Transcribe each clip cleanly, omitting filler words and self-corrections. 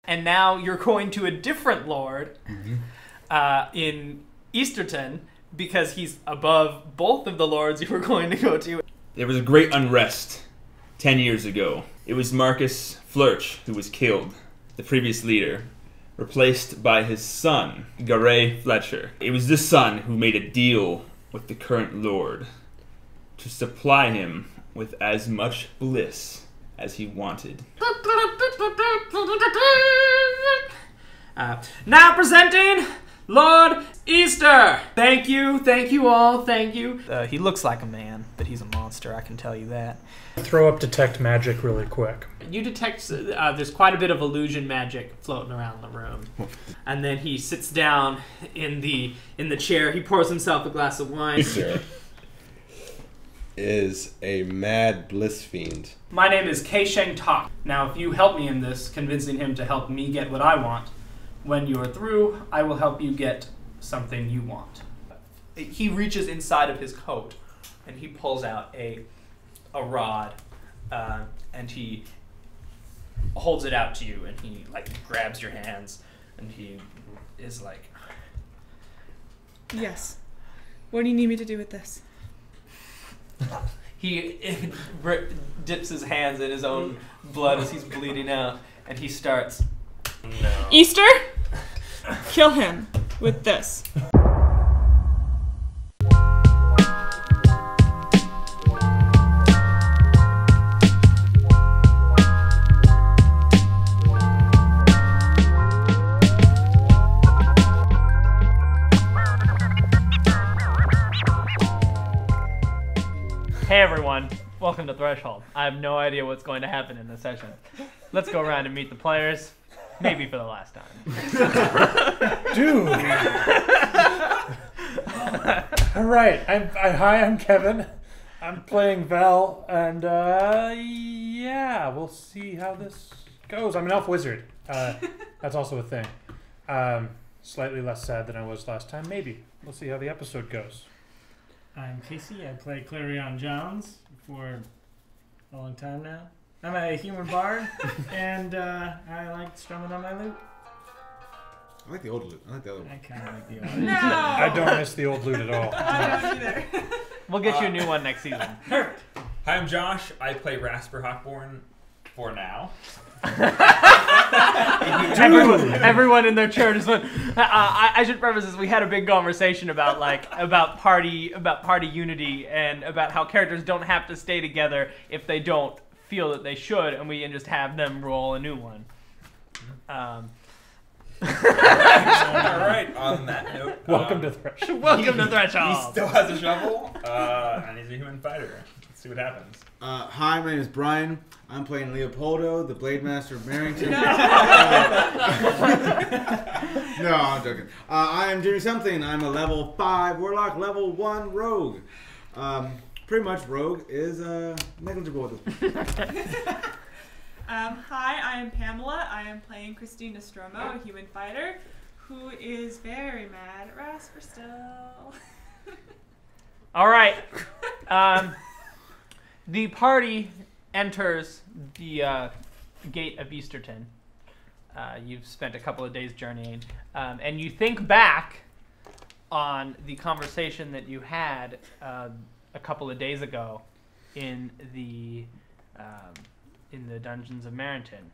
and now you're going to a different lord in Easterton because he's above both of the lords you were going to go to. There was a great unrest 10 years ago. It was Marcus Flurch who was killed, the previous leader, replaced by his son, Garay Fletcher. It was this son who made a deal with the current lord to supply him with as much bliss as he wanted. Now presenting Lord Easter. Thank you all, thank you. He looks like a man, but he's a monster, I can tell you that. Throw up detect magic really quick. You detect there's quite a bit of illusion magic floating around the room. And then he sits down in the chair. He pours himself a glass of wine. Easter is a mad bliss fiend. My name is Shang Tok. Now, if you help me in this, convincing him to help me get what I want, when you are through, I will help you get something you want. He reaches inside of his coat, and he pulls out a rod, and he holds it out to you, and he like grabs your hands, and he is like, yes. What do you need me to do with this? He dips his hands in his own blood as he's bleeding out, and he starts. No. Easter, kill him with this. Hey everyone, welcome to Threshold. I have no idea what's going to happen in this session. Let's go around and meet the players, maybe for the last time. Dude! Alright, hi, I'm Kevin. I'm playing Val, and yeah, we'll see how this goes. I'm an elf wizard. That's also a thing. Slightly less sad than I was last time, maybe. We'll see how the episode goes. I'm Casey. I play Clarion Jones for a long time now. I'm a human bard, and I like strumming on my lute. I like the old lute. I like the other one. I kind of like the old lute. No! I don't miss the old lute at all. I don't either. We'll get you a new one next season. Hi, I'm Josh. I play Rasper Hawkborn for now. Everyone in their chair just went. I should preface this. We had a big conversation about party unity and about how characters don't have to stay together if they don't feel that they should, and we can just have them roll a new one. All right. On that note, Welcome to Threshold. Welcome to Threshold. He still has a shovel, and he's a human fighter. Let's see what happens. Hi, my name is Brian. I'm playing Leopoldo, the Blade Master of Marrington. No, I'm joking. I am doing something. I'm a level 5 Warlock, level 1 Rogue. Pretty much Rogue is negligible at this point. Hi, I am Pamela. I am playing Christina Stromo, a human fighter, who is very mad at Rasper still. All right. The party enters the gate of Easterton. You've spent a couple of days journeying, and you think back on the conversation that you had a couple of days ago in the dungeons of Marrington.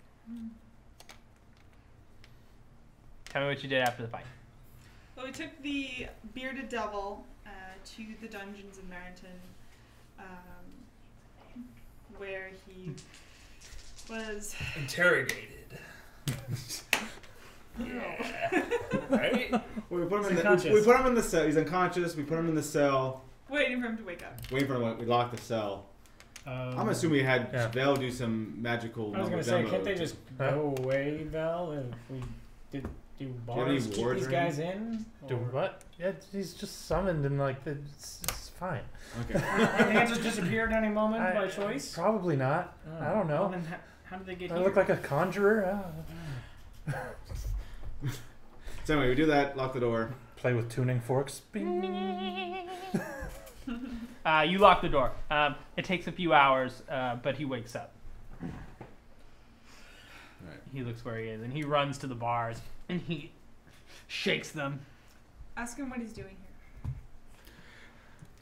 Tell me what you did after the fight. Well, we took the bearded devil to the dungeons of Marrington, where he was Interrogated. Yeah. Right? We put him in the cell. He's unconscious. We put him in the cell. waiting for him to wake up. Waiting for him. We locked the cell. I'm assuming we had Vel do some magical. I was gonna say, can't they just go away, Vel? If we did do bars, keep these guys in? Do what? Yeah, he's just summoned and like it's fine. Okay. Can they just disappear at any moment by choice? Probably not. I don't know. Well, then how did they get I here? look like a conjurer. So anyway, we do that. Lock the door. Play with tuning forks. You lock the door. It takes a few hours, but he wakes up. Right. he looks where he is, and he runs to the bars, and he shakes them. Ask him what he's doing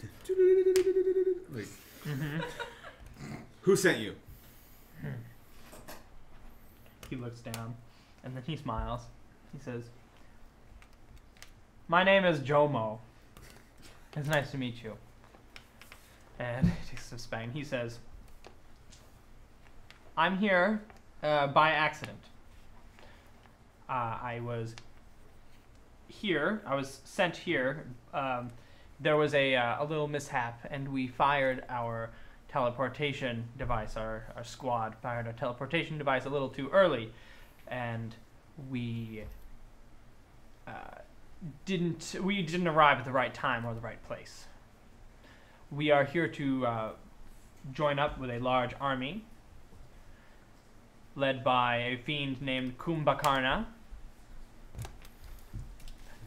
here. Like, Mm-hmm. who sent you? He looks down, and then he smiles. He says, "My name is Jomo. It's nice to meet you." And he takes a spang. He says, "I'm here by accident. I was here. I was sent here. There was a little mishap, and we fired our teleportation device. Our squad fired our teleportation device a little too early, and we didn't arrive at the right time or the right place. We are here to join up with a large army led by a fiend named Kumbhakarna.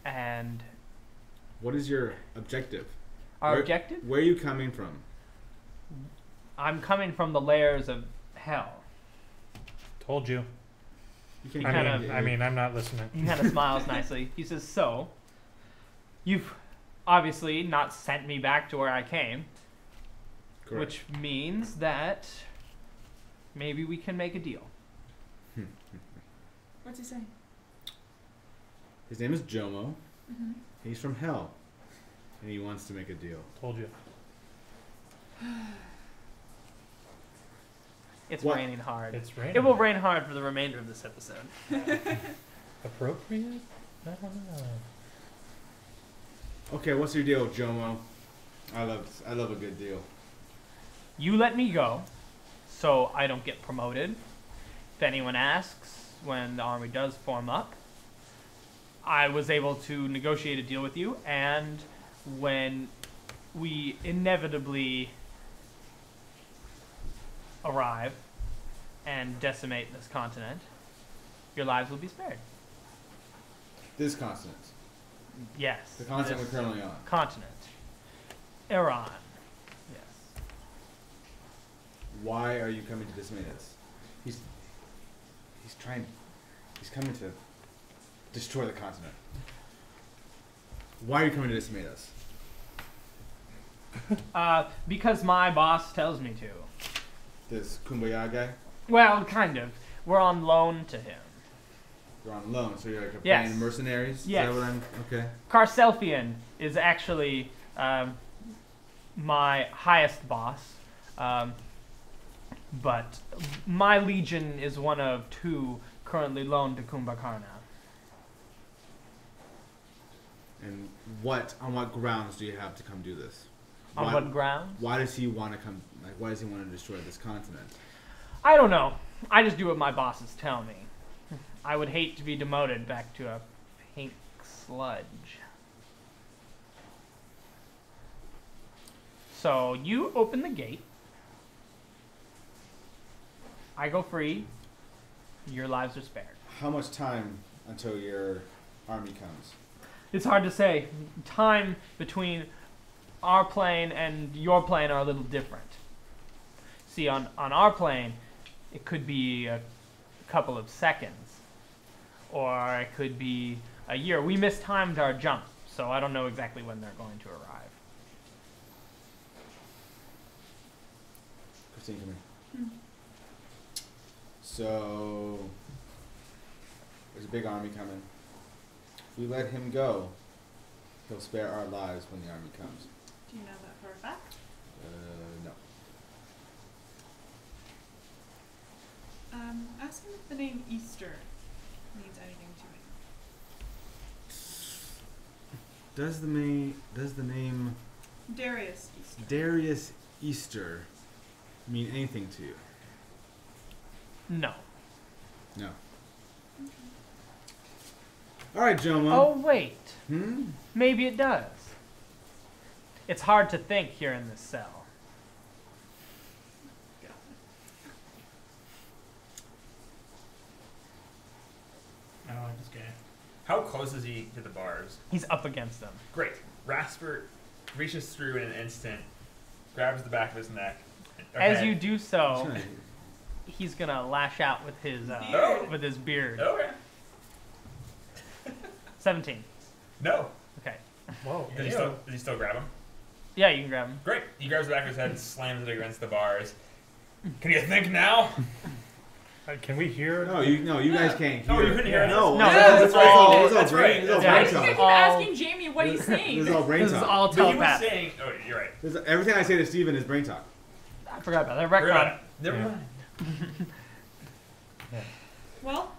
And What is your objective? our objective? Where are you coming from? I'm coming from the layers of hell." Told you. You He can't kind of- I mean, I'm not listening. He kind of smiles nicely. He says, "So, you've obviously not sent me back to where I came, Correct. which means that maybe we can make a deal." What's he saying? His name is Jomo. Mm-hmm. He's from hell, and he wants to make a deal. Told you. It's What? raining hard. It's raining. It will rain hard for the remainder of this episode. Appropriate? I don't know. Okay, what's your deal, Jomo? I love a good deal. You let me go, so I don't get promoted. If anyone asks when the army does form up, I was able to negotiate a deal with you, and when we inevitably arrive and decimate this continent, your lives will be spared. This continent. Yes. The continent this we're currently on. continent. Iran. Yes. Why are you coming to decimate us? He's coming to destroy the continent. Why are you coming to decimate us? Because my boss tells me to. This Kumbaya guy? Well, kind of. We're on loan to him. You're on loan, so you're like a Yes. band of mercenaries? Yes. Is that what I'm... Okay. Carselfian is actually my highest boss, but my legion is one of 2 currently loaned to Kumbhakarna. And on what grounds do you have to come do this? On what grounds? Why does he want to come, why does he want to destroy this continent? I don't know. I just do what my bosses tell me. I would hate to be demoted back to a pink sludge. So you open the gate. I go free. Your lives are spared. How much time until your army comes? It's hard to say. Time between our plane and your plane are a little different. See, on our plane, it could be a couple of seconds, or it could be a year. We mistimed our jump, so I don't know exactly when they're going to arrive. Christine, come here. So, there's a big army coming. If we let him go, he'll spare our lives when the army comes. Do you know that for a fact? No. Ask him if the name Easter means anything to him. Does the name Darius Easter. Darius Easter mean anything to you? No. No. All right, Jomo. Oh, wait. Hmm? Maybe it does. It's hard to think here in this cell. I don't like this guy. How close is he to the bars? He's up against them. Great. Rasper reaches through in an instant, grabs the back of his neck. or As head. you do so, he's gonna lash out with his beard. Okay. 17. No. Okay. Whoa. Does he still grab him? Yeah, you can grab him. Great. He grabs the back of his head and slams it against the bars. Can you think now? Can we hear? No, you guys can't hear. Oh, you couldn't hear No, us? No, that's all that's right. It's all Yeah. I brain think I talk. keep all- asking Jamie what he's saying. This is all brain This is talk. all But he was telepathic. saying... Oh, you're right. Everything I say to Steven is brain talk. I forgot about that. Forget about Retcon. it. Never Yeah. mind. Well,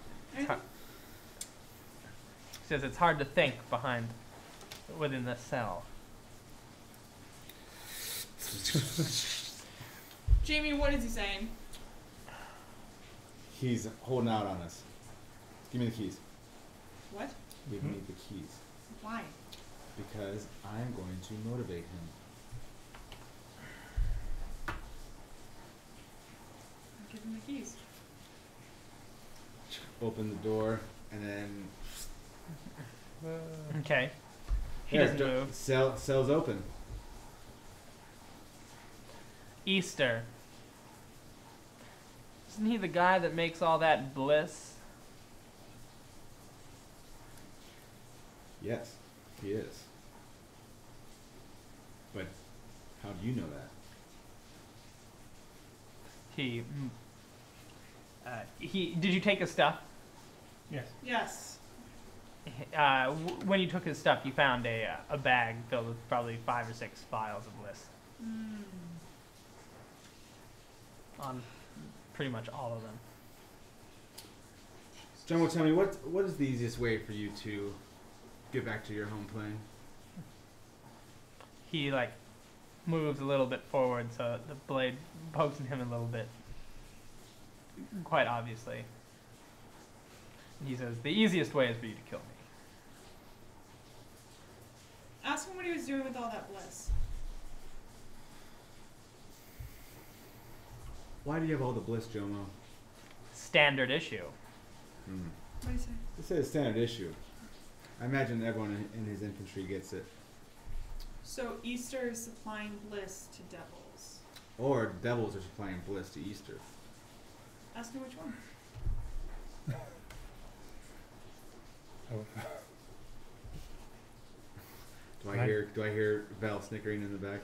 Says it's hard to think within the cell. Jamie, what is he saying? He's holding out on us. Give me the keys. What? Give me the keys. Why? Because I'm going to motivate him. Give him the keys. Open the door, and then Okay. He There, doesn't move. Cell's open. Easter. Isn't he the guy that makes all that bliss? Yes, he is. But how do you know that? Did you take his stuff? Yes. Yes. When you took his stuff, you found a bag filled with probably 5 or 6 vials of bliss on pretty much all of them. Jomo, tell me what is the easiest way for you to get back to your home plane? He moves a little bit forward so the blade pokes him a little bit, quite obviously. And he says, the easiest way is for you to kill me. Ask him what he was doing with all that bliss. Why do you have all the bliss, Jomo? Standard issue. What do you say? This is a standard issue. I imagine everyone in his infantry gets it. So Easter is supplying bliss to devils. Or devils are supplying bliss to Easter. Ask him which one. Do I hear Val snickering in the back?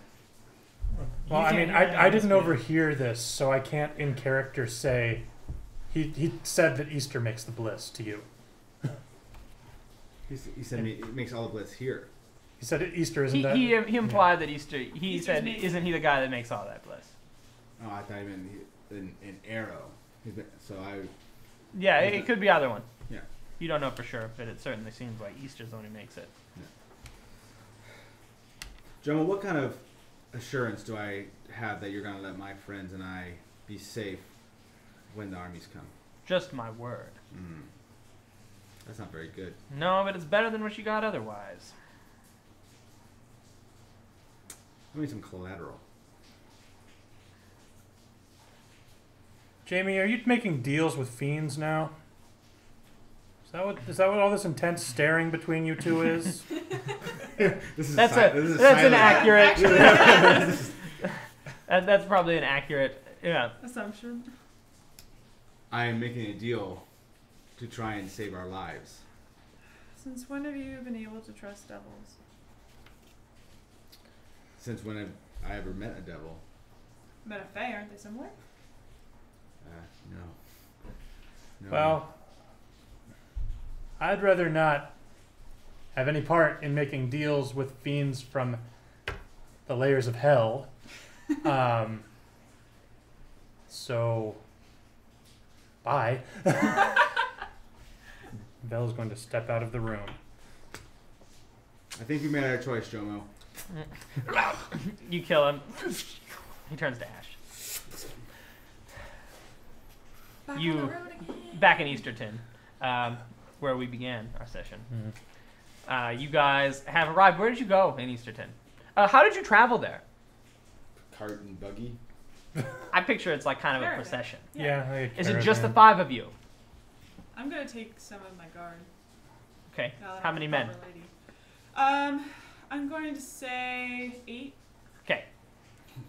Well, You I can't mean, hear it I on didn't screen. overhear this, so I can't in character say. He said that Easter makes the bliss to you. He said it makes all the bliss here. He said Easter isn't that. He implied that Easter. He Easter's said, amazing. "Isn't he the guy that makes all that bliss?" Oh, I thought he meant an arrow. So I. Yeah, it could be either one. Yeah. You don't know for sure, but it certainly seems like Easter's the one who makes it. Jomo, what kind of assurance do I have that you're going to let my friends and I be safe when the armies come? Just my word. That's not very good. No, but it's better than what you got otherwise. I need some collateral. Jamie, are you making deals with fiends now? Is that what all this intense staring between you two is? That's an accurate. That's probably an accurate. Yeah. Assumption. I am making a deal to try and save our lives. Since when have you been able to trust devils? Since when have I ever met a devil? Met a fae, aren't they similar? No. Well, I'd rather not have any part in making deals with fiends from the layers of hell. So, bye. Belle's going to step out of the room. I think we made our choice, Jomo. You kill him. He turns to ash. Back You- on the road again. Back in Easterton, where we began our session. You guys have arrived. Where did you go in Easterton? How did you travel there? Cart and buggy. I picture it's like kind of a Caravan. procession. Yeah. Is it just the 5 of you? I'm gonna take some of my guard. Okay. now that How I'm many a men? proper lady. I'm going to say 8. Okay.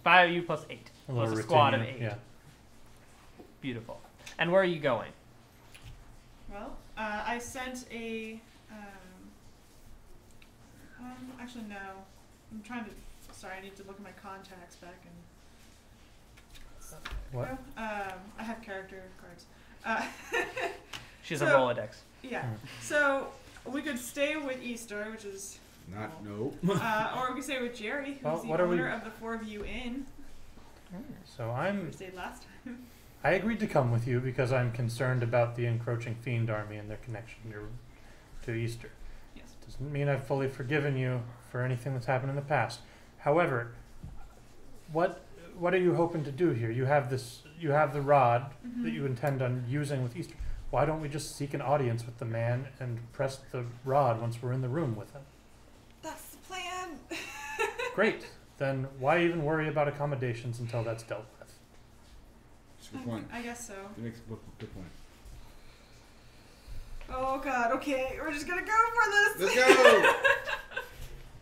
5 of you plus 8. A little Plus a squad of Rutinian, 8. Yeah. Beautiful. And where are you going? Well, I sent a. Actually, no. I'm trying to. Sorry, I need to look at my contacts back and. What? No, I have character cards. She's So- a Rolodex. Yeah. So we could stay with Easter, which is. No. Or we could stay with Jerry, who's Well, the what are we- owner of the 4-of-you inn. So We stayed last time. I agreed to come with you because I'm concerned about the encroaching fiend army and their connection to Easter. Yes. Doesn't mean I've fully forgiven you for anything that's happened in the past. However, what are you hoping to do here? You have the rod that you intend on using with Easter. Why don't we just seek an audience with the man and press the rod once we're in the room with him? That's the plan. Great. Then why even worry about accommodations until that's dealt with? That's a good point. I guess so. It makes a good point. Oh God. Okay, we're just gonna go for this. Let's go!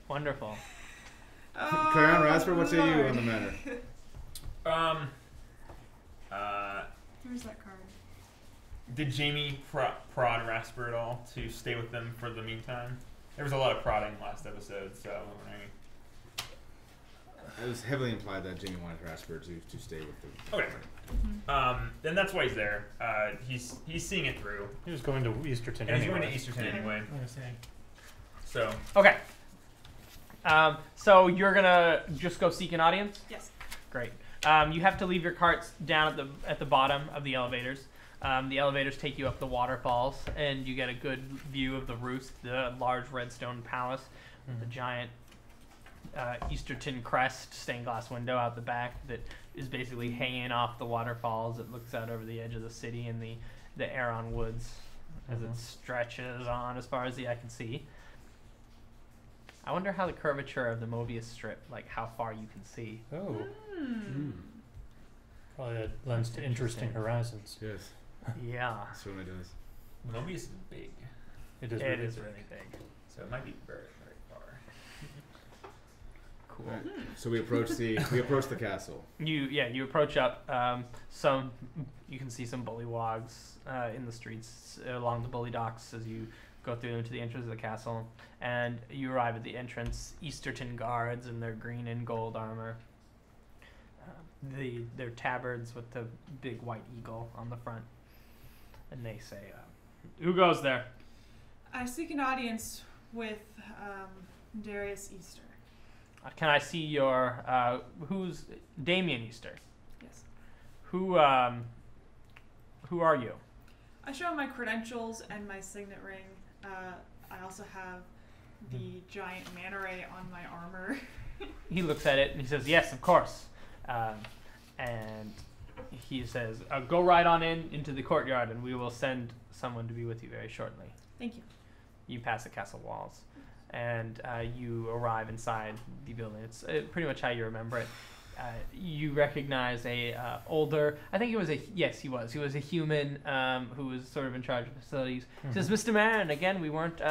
Wonderful. Clarion Rasper, what say you Lord. on the matter? Where's that card? Did Jamie prod Rasper at all to stay with them for the meantime? There was a lot of prodding last episode, so I'm wondering. It was heavily implied that Jamie wanted Rasper to stay with the. Okay. Then that's why he's there. He's seeing it through. He was going to Easterton And he's anyway. going to Easterton anyway. I'm gonna say. So Okay. So you're gonna just go seek an audience? Yes. Great. You have to leave your carts down at the bottom of the elevators. The elevators take you up the waterfalls, and you get a good view of the roost, the large red stone palace, the giant Easterton crest stained glass window out the back that is basically hanging off the waterfalls. It looks out over the edge of the city and the Aeron Woods as it stretches on as far as the eye can see. I wonder how the curvature of the Mobius strip, like how far you can see. Oh, Hmm. probably that lends to interesting horizons. Yes, Yeah, it certainly does. Mobius is big, It is. it really is big. really big. so it might be very, very far. Cool. Alright, so we approach the castle. You approach up. You can see some bullywogs in the streets along the bully docks as you go through into the entrance of the castle, and you arrive at the entrance. Easterton guards in their green and gold armor. Their tabards with the big white eagle on the front, and they say, "Who goes there?" I seek an audience with Darius Easter. Can I see your who's Damien Easter? Yes. Who are you? I show my credentials and my signet ring. I also have the giant manta ray on my armor. He looks at it and he says, "Yes, of course." And he says, "Go right on into the courtyard, and we will send someone to be with you very shortly." Thank you. You pass the castle walls, and you arrive inside the building. It's pretty much how you remember it. You recognize a older. I think he was He was a human who was sort of in charge of facilities. He says, "Mr. Marin, again, we weren't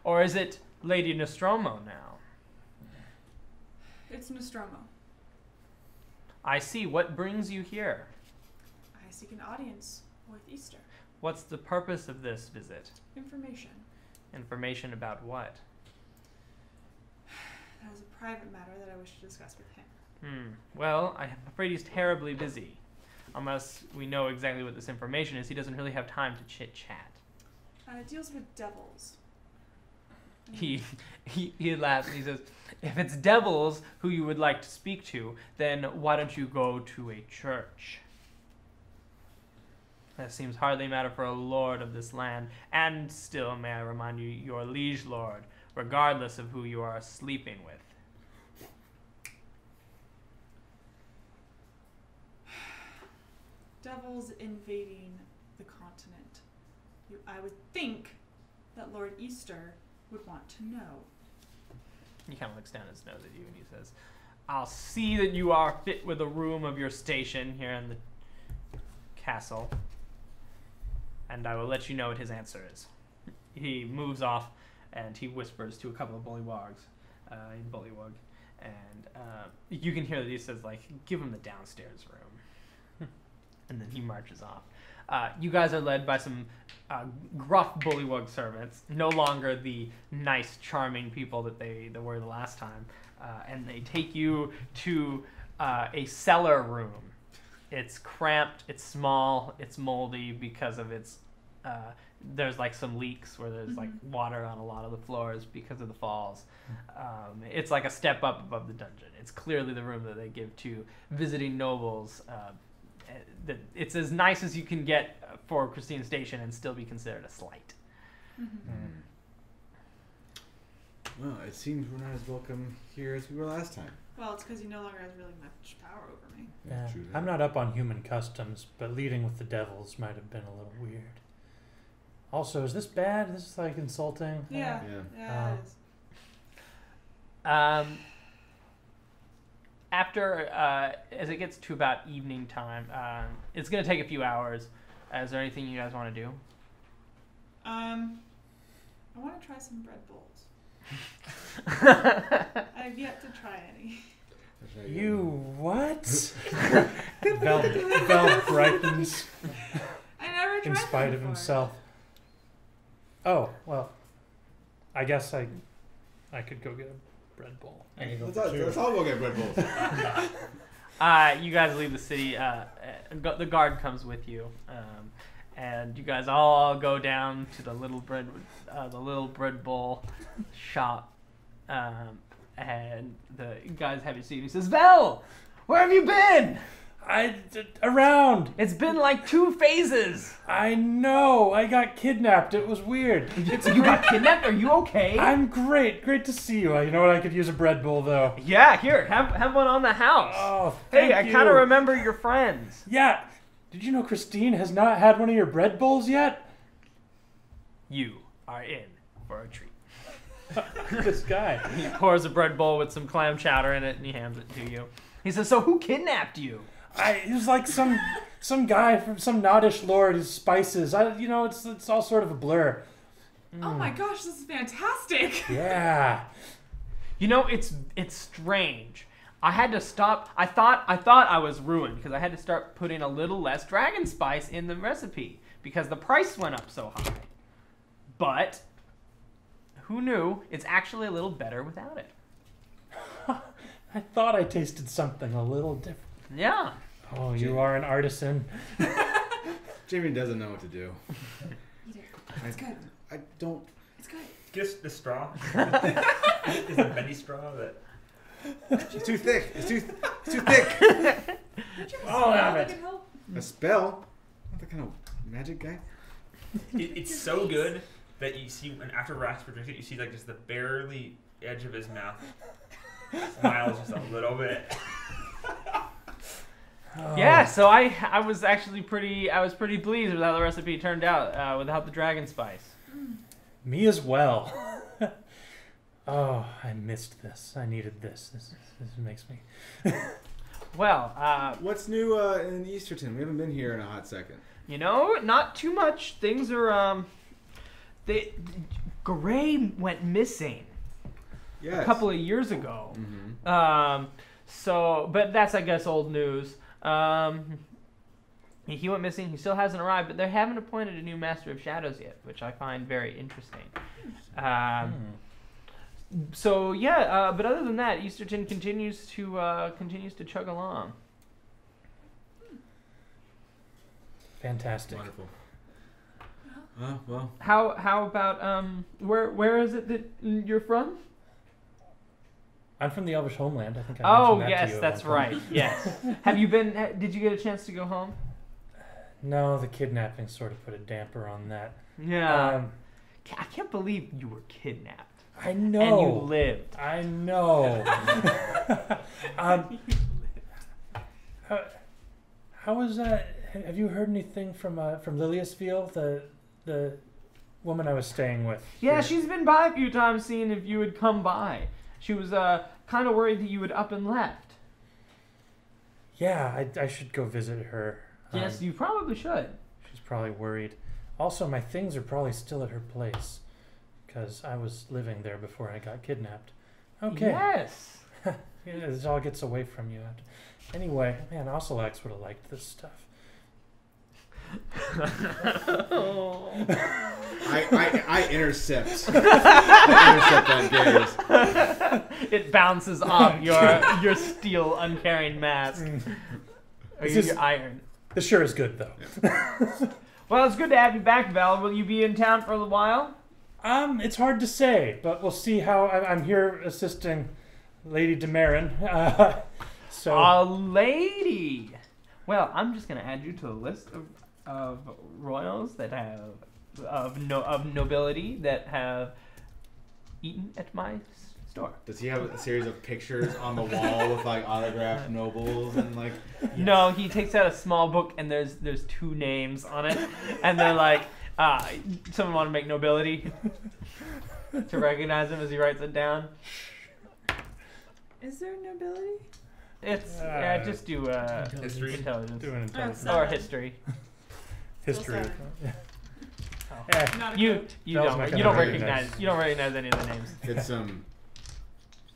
or is it Lady Nostromo now?" It's Nostromo. I see. What brings you here? I seek an audience with Easter. What's the purpose of this visit? Information. Information about what? That is a private matter that I wish to discuss with him. Well, I'm afraid he's terribly busy. Unless we know exactly what this information is, he doesn't really have time to chit-chat. It deals with devils. He laughs and he says, "If it's devils who you would like to speak to, then why don't you go to a church? That seems hardly a matter for a lord of this land, and still, may I remind you, your liege lord, regardless of who you are sleeping with." Devils invading the continent. I would think that Lord Easter would want to know. He kind of looks down his nose at you and he says, "I'll see that you are fit with a room of your station here in the castle, and I will let you know what his answer is." He moves off and he whispers to a couple of bullywog, and you can hear that he says, like, "Give him the downstairs room." and then he marches off. You guys are led by some gruff bullywug servants, no longer the nice, charming people that they were the last time, and they take you to a cellar room. It's cramped, it's small, it's moldy because of its. There's like some leaks where there's like water on a lot of the floors because of the falls. It's like a step up above the dungeon. It's clearly the room that they give to visiting nobles. It's as nice as you can get for Christine Station and still be considered a slight. Well, it seems we're not as welcome here as we were last time. Well, it's because he no longer has really much power over me. Yeah, true that. I'm not up on human customs, but leading with the devils might have been a little weird. Also, is this bad? This is like insulting. Yeah, Yeah. it is. After, as it gets to about evening time, it's going to take a few hours. Is there anything you guys want to do? I want to try some bread bowls. I've yet to try any. You what? Vel brightens I never tried in them spite of before. himself. Oh, well, I guess I could go get a bread bowl. Let's all go get bread bowls. You guys leave the city. The guard comes with you, and you guys all go down to the little bread bowl shop. And the guys have you seat. He says, "Vel, where have you been? Around. It's been like 2 phases. I know. I got kidnapped. It was weird. You got kidnapped? Are you okay?" I'm great. Great to see you. You know what? I could use a bread bowl though. Yeah, here, have one on the house. Oh, Hey, thank I you. kind of remember your friends. Yeah. Did you know Christine has not had one of your bread bowls yet? You are in for a treat. This guy. He pours a bread bowl with some clam chowder in it, and he hands it to you. He says, "So who kidnapped you?" He was like some guy from some Nodish lord. His spices. It's all sort of a blur. Oh my gosh, this is fantastic! Yeah. You know, it's strange. I had to stop. I thought I was ruined because I had to start putting a little less dragon spice in the recipe because the price went up so high. But who knew? It's actually a little better without it. I thought I tasted something a little different. Yeah. Oh, you are an artisan. Jamie doesn't know what to do. Eat it. It's good. I don't. It's good. Just the straw. Is a bendy straw that. It's too thick. It's too thick. Oh, have I it. can help. A spell? Not that kind of magic guy. It's so good that you see, and after Rasper drinks it, you see like just the barely edge of his mouth smiles just a little bit. Oh. Yeah. So I was actually pretty pleased with how the recipe turned out without the dragon spice. Me as well. Oh, I missed this. I needed this. This makes me. Well, What's new in Easterton? We haven't been here in a hot second. you know, not too much. Things are Gray went missing Yes. a couple of years ago. Mm-hmm. But that's, I guess, old news. He went missing. He still hasn't arrived, but they haven't appointed a new Master of Shadows yet, which I find very interesting. So yeah, but other than that, Easterton continues to chug along. Fantastic. Wonderful. Well. How about where is it that you're from? I'm from the Elvish homeland. I think I mentioned that to yes, you at that's one point. right. Yes. Have you been? Did you get a chance to go home? No, the kidnapping sort of put a damper on that. Yeah. I can't believe you were kidnapped. I know. And you lived. I know. How was that? Have you heard anything from Liliasville, the woman I was staying with? Yeah, here? she's been by a few times, seeing if you would come by. She was kind of worried that you would up and left. Yeah, I should go visit her. Yes, you probably should. She's probably worried. Also, my things are probably still at her place, because I was living there before I got kidnapped. Okay. Yes. Yeah, this all gets away from you. Anyway, man, Osselax would have liked this stuff. I intercept. I intercept that gaze. It bounces off your steel uncarried mask. Or your iron. This sure is good, though. Well, it's good to have you back, Val. Will you be in town for a while? It's hard to say, but we'll see how. I'm here assisting Lady Demarin. So. A lady. Well, I'm just gonna add you to the list of royals that have of nobility that have eaten at my store. Does he have a series of pictures on the wall with like autographed nobles and like? Yes. No, he takes out a small book and there's 2 names on it, and they're like, someone want to make nobility to recognize him as he writes it down. Is there nobility? It's just do History? intelligence Do an intelligence. or history. History. Not a You goat. you That was don't my you kind don't of recognize any of the names. It's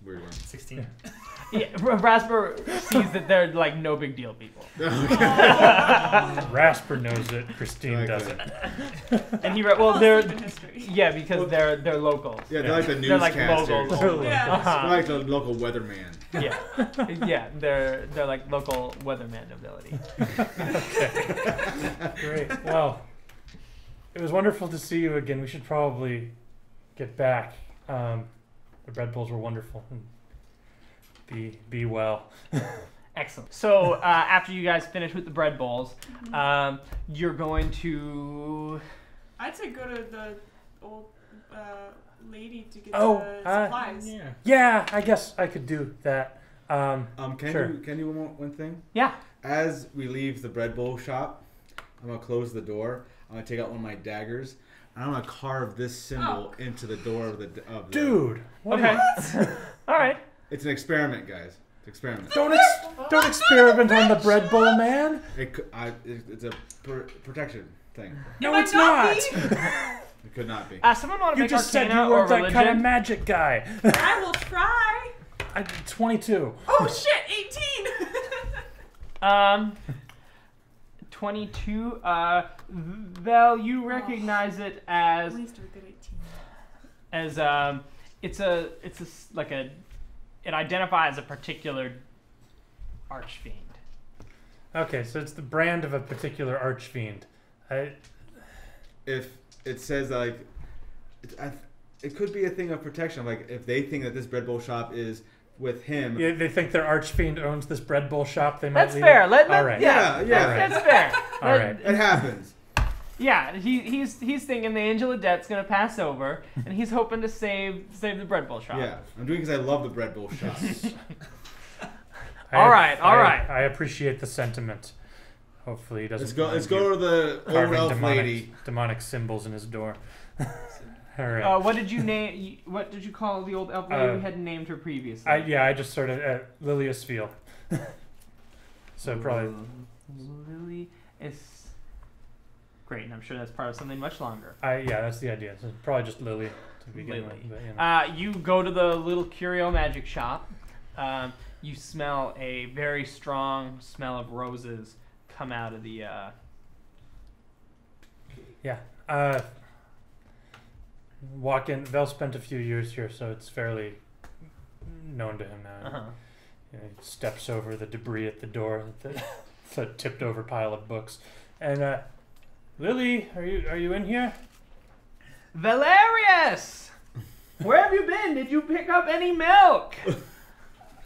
weird one. 16. Yeah, Rasper sees that they're like no big deal people, Rasper knows it. Christine Okay. doesn't. and he Well, they're sleep in history. yeah because they're locals. Yeah, they're like the They're like newscasters. locals. Yeah. Uh-huh. They're like the local weatherman. Yeah, yeah, they're like local weatherman nobility. Great. Well, it was wonderful to see you again. We should probably get back. The bread bowls were wonderful. Be well. Excellent. So after you guys finish with the bread bowls, you're going to. I'd say go to the old lady to get Oh, the supplies. Yeah. Yeah, I guess I could do that. Can Sure. you one thing? Yeah. As we leave the bread bowl shop, I'm gonna close the door. I'm gonna take out one of my daggers. And I'm gonna carve this symbol into the door of the. Dude. What Okay. All right. It's an experiment, guys. It's an experiment. Don't experiment on the bread bowl, man. It's a protection thing. No, Might it's not. be. It could not be. Someone want to You make just said Arcana you weren't or that religion? kind of magic guy. I will try. 22. Oh shit, 18. 22. Val, you recognize it At as least a good 18. it identifies a particular archfiend. Okay, so it's the brand of a particular archfiend. If it says like, it could be a thing of protection. Like if they think that this bread bowl shop is with him. Yeah, they think their archfiend owns this bread bowl shop. They might That's leave fair. it? Let, All right. Yeah. That's fair. All right. It happens. Yeah, he's thinking the angel of death's gonna pass over, and he's hoping to save the bread bowl shop. Yeah, I'm doing because I love the bread bowl shop. All right. I appreciate the sentiment. Hopefully he doesn't. Let's go to the old carving elf lady. demonic symbols in his door. All right. What did you name? What did you call the old elf lady? We hadn't named her previously. I just sort of Lilia Spiel. So probably. Lily is great, and I'm sure that's part of something much longer. Yeah, that's the idea. So probably just Lily to begin Lily. with. But, you know. You go to the little curio magic shop. You smell a very strong smell of roses come out of the. Walk in. Vel spent a few years here, so it's fairly known to him now. Uh-huh. You know, he steps over the debris at the door, the tipped over pile of books, and Lily, are you in here? Valerius, where have you been? Did you pick up any milk?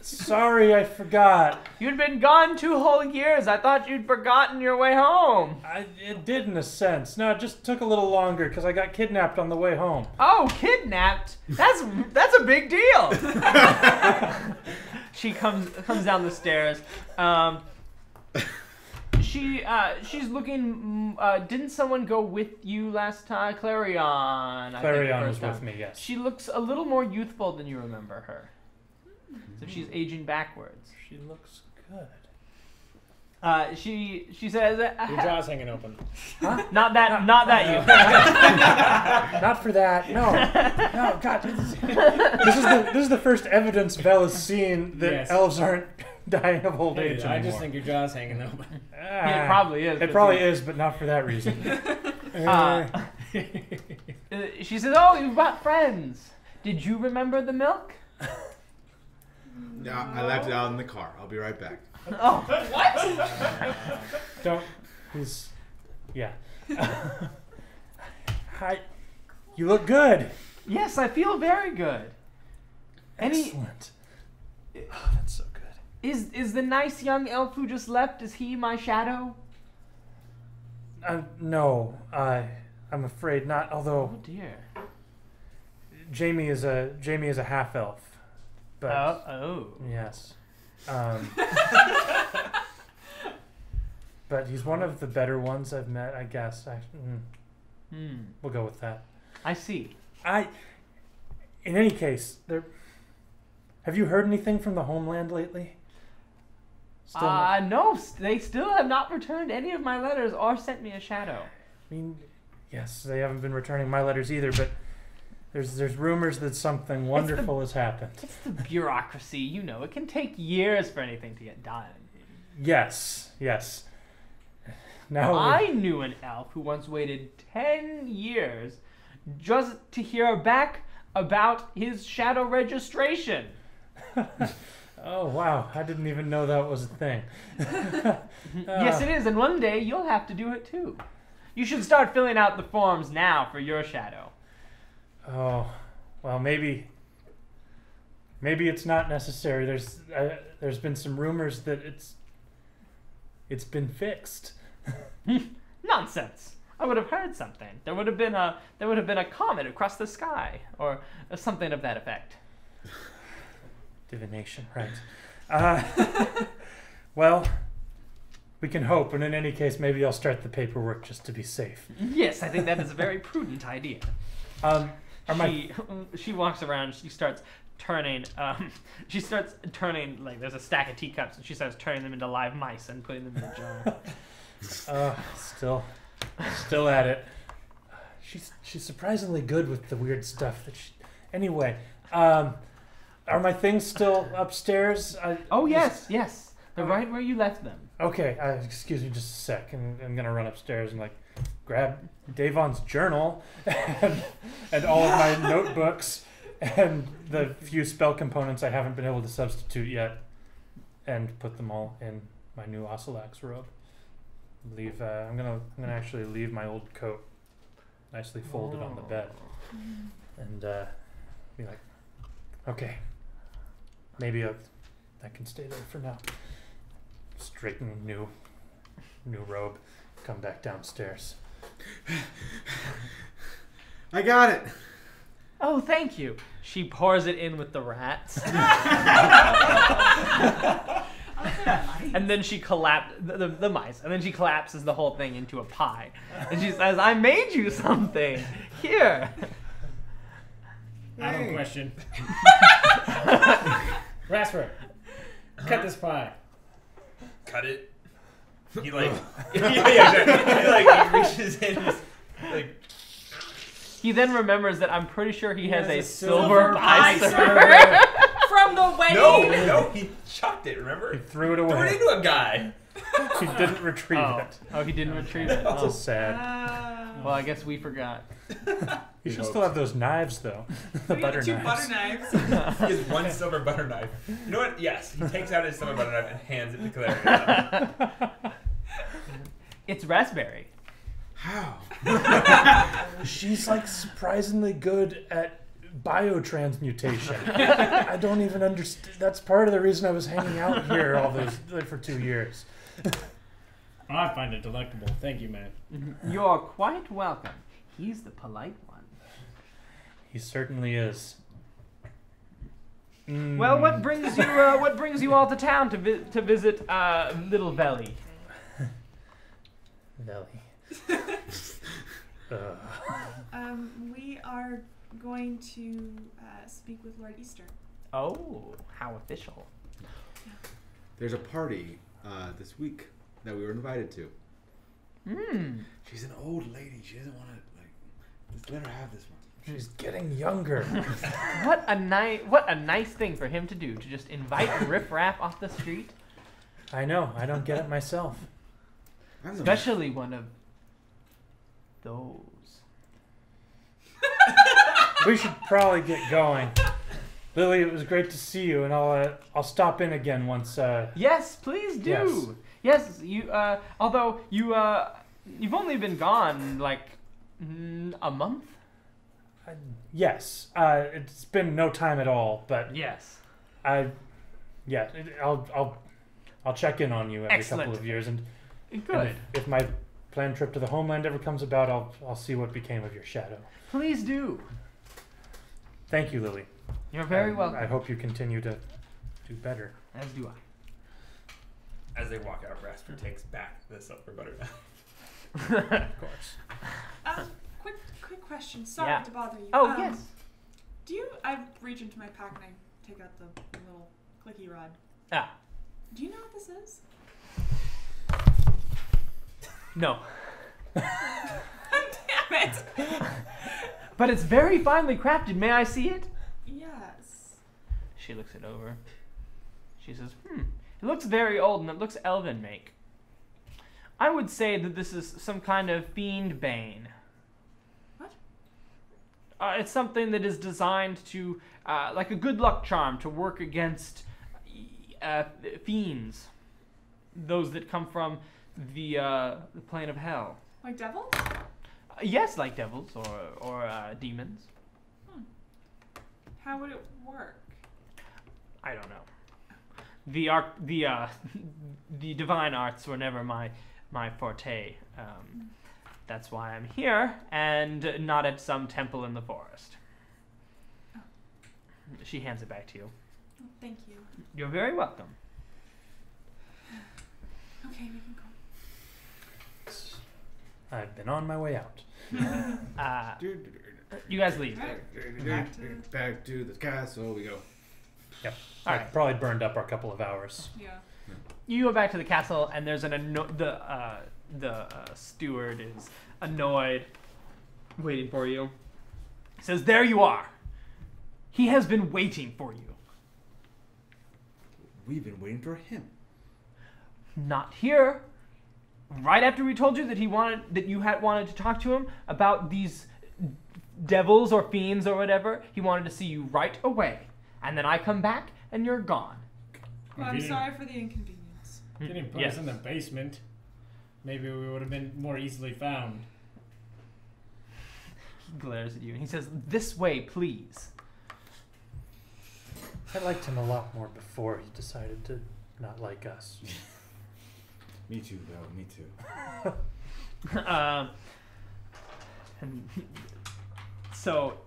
Sorry, I forgot. You'd been gone 2 whole years. I thought you'd forgotten your way home. It did in a sense. No, it just took a little longer because I got kidnapped on the way home. Oh, kidnapped? That's a big deal. She comes down the stairs. She's looking. Didn't someone go with you last time? Clarion. Clarion was with me. Yes. She looks a little more youthful than you remember her. So she's aging backwards. She looks good. She says, Your jaw's hanging open. Huh? Not that you. Not for that. No, God. This is the first evidence Vel has seen that Yes. elves aren't dying of old age I anymore. just think your jaw's hanging open. It probably is. It probably is, but not for that reason. She says, "Oh, you've got friends. Did you remember the milk?" No, I left it out in the car. I'll be right back. Oh, Don't. He's. Yeah. Hi. You look good. yes, I feel very good. Excellent. Oh, that's so good. Is the nice young elf who just left? Is he my shadow? No, I'm afraid not. Although Oh dear. Jamie is a half elf. But Oh. yes. But he's one of the better ones I've met, I guess. We'll go with that. I see. In any case, have you heard anything from the homeland lately? No, they still have not returned any of my letters or sent me a shadow. I mean, yes, they haven't been returning my letters either, but there's rumors that something wonderful has happened. It's the bureaucracy, you know. It can take years for anything to get done. Yes. Now I knew an elf who once waited 10 years just to hear back about his shadow registration. Oh, wow. I didn't even know that was a thing. Yes, it is, and one day you'll have to do it too. You should start filling out the forms now for your shadow. Oh, well, maybe it's not necessary. There's been some rumors that it's been fixed. Nonsense. I would have heard something. There would have been a comet across the sky, or something of that effect. Divination, right. My we can hope, and in any case, maybe I'll start the paperwork just to be safe. Yes, I think that is a very prudent idea. She walks around. She starts turning. Like there's a stack of teacups, and she starts turning them into live mice and putting them in a jar. Still at it. She's surprisingly good with the weird stuff that she. Anyway, are my things still upstairs? Yes. They're right where you left them. Okay, excuse me just a sec. I'm gonna run upstairs and grab Davon's journal and all of my notebooks and the few spell components I haven't been able to substitute yet, and put them all in my new Ossilax robe. I'm gonna actually leave my old coat nicely folded on the bed, and be like, okay, maybe that can stay there for now. Straighten new robe, come back downstairs. I got it. Oh, thank you. She pours it in with the rats. And then she the mice, and then she collapses the whole thing into a pie. And she says, I made you something. Here. I have a question. Rasper, cut this pie. Cut it. He he reaches in, He then remembers that I'm pretty sure he has a silver pie server. server. From the wedding. No, he chucked it. Remember? He threw it away. Threw it into a guy. He didn't retrieve it. Oh, he didn't retrieve it. That's Oh. sad. Well, I guess we forgot. You should still have those knives, though. The butter Two knives. butter knives. He has one silver butter knife. You know what? Yes, he takes out his silver butter knife and hands it to Clarion. It's raspberry. How? She's surprisingly good at biotransmutation. I don't even understand. That's part of the reason I was hanging out here all those for 2 years. I find it delectable. Thank you, man. You're quite welcome. He's the polite one. He certainly is. Well, what brings you all to town to visit Little Valley? Valley. We are going to speak with Lord Easter. Oh, how official. There's a party this week that we were invited to. She's an old lady. She doesn't want to just let her have this one. She's getting younger. What a nice thing for him to do, to just invite riffraff off the street. I know. I don't get it myself. I'm the Especially one of those. We should probably get going. Lily, it was great to see you, and I'll stop in again once. Yes, please do. Yes, you. Although you've only been gone like a month. Yes. It's been no time at all, but Yes. I'll check in on you every Excellent. couple of years, and Good. if my planned trip to the homeland ever comes about, I'll see what became of your shadow. Please do. Thank you, Lily. You're very welcome. I hope you continue to do better. As do I. As they walk out, Rasper takes back the silver butter. Of course. Quick question. Sorry Yeah. to bother you. Oh, yes. I reach into my pack and I take out the little clicky rod. Ah. Do you know what this is? No. Damn it! But it's very finely crafted. May I see it? Yes. She looks it over. She says, it looks very old and it looks elven make. I would say that this is some kind of fiend bane. What? It's something that is designed to, like a good luck charm, to work against fiends. Those that come from the plane of hell. Like devils? Yes, like devils or demons. How would it work? I don't know. The divine arts were never my forte. That's why I'm here and not at some temple in the forest. Oh. She hands it back to you. Oh, thank you. You're very welcome. Okay, we can go. I've been on my way out. You guys leave. Back to the castle we go. Yep. All I right. probably burned up our couple of hours. Yeah. You go back to the castle, and there's the steward is annoyed, waiting for you. He says, "There you are. He has been waiting for you. We've been waiting for him. Not here. Right after we told you that you had wanted to talk to him about these devils or fiends or whatever, he wanted to see you right away. And then I come back, and you're gone." Well, I'm sorry for the inconvenience. Didn't put Yes. us in the basement. Maybe we would have been more easily found. He glares at you, and he says, "This way, please." I liked him a lot more before he decided to not like us. Me too, though. Me too. And so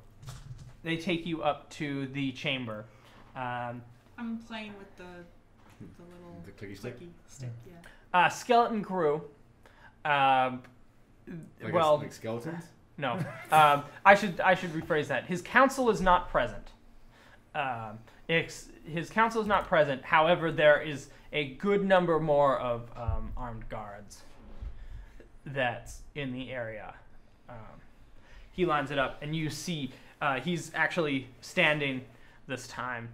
they take you up to the chamber. I'm playing with the little The clicky stick? stick, yeah. Skeleton crew. Well, like skeletons? no. I should rephrase that. His council is not present. His council is not present. However, there is a good number more of armed guards that's in the area. He lines it up, and you see he's actually standing this time.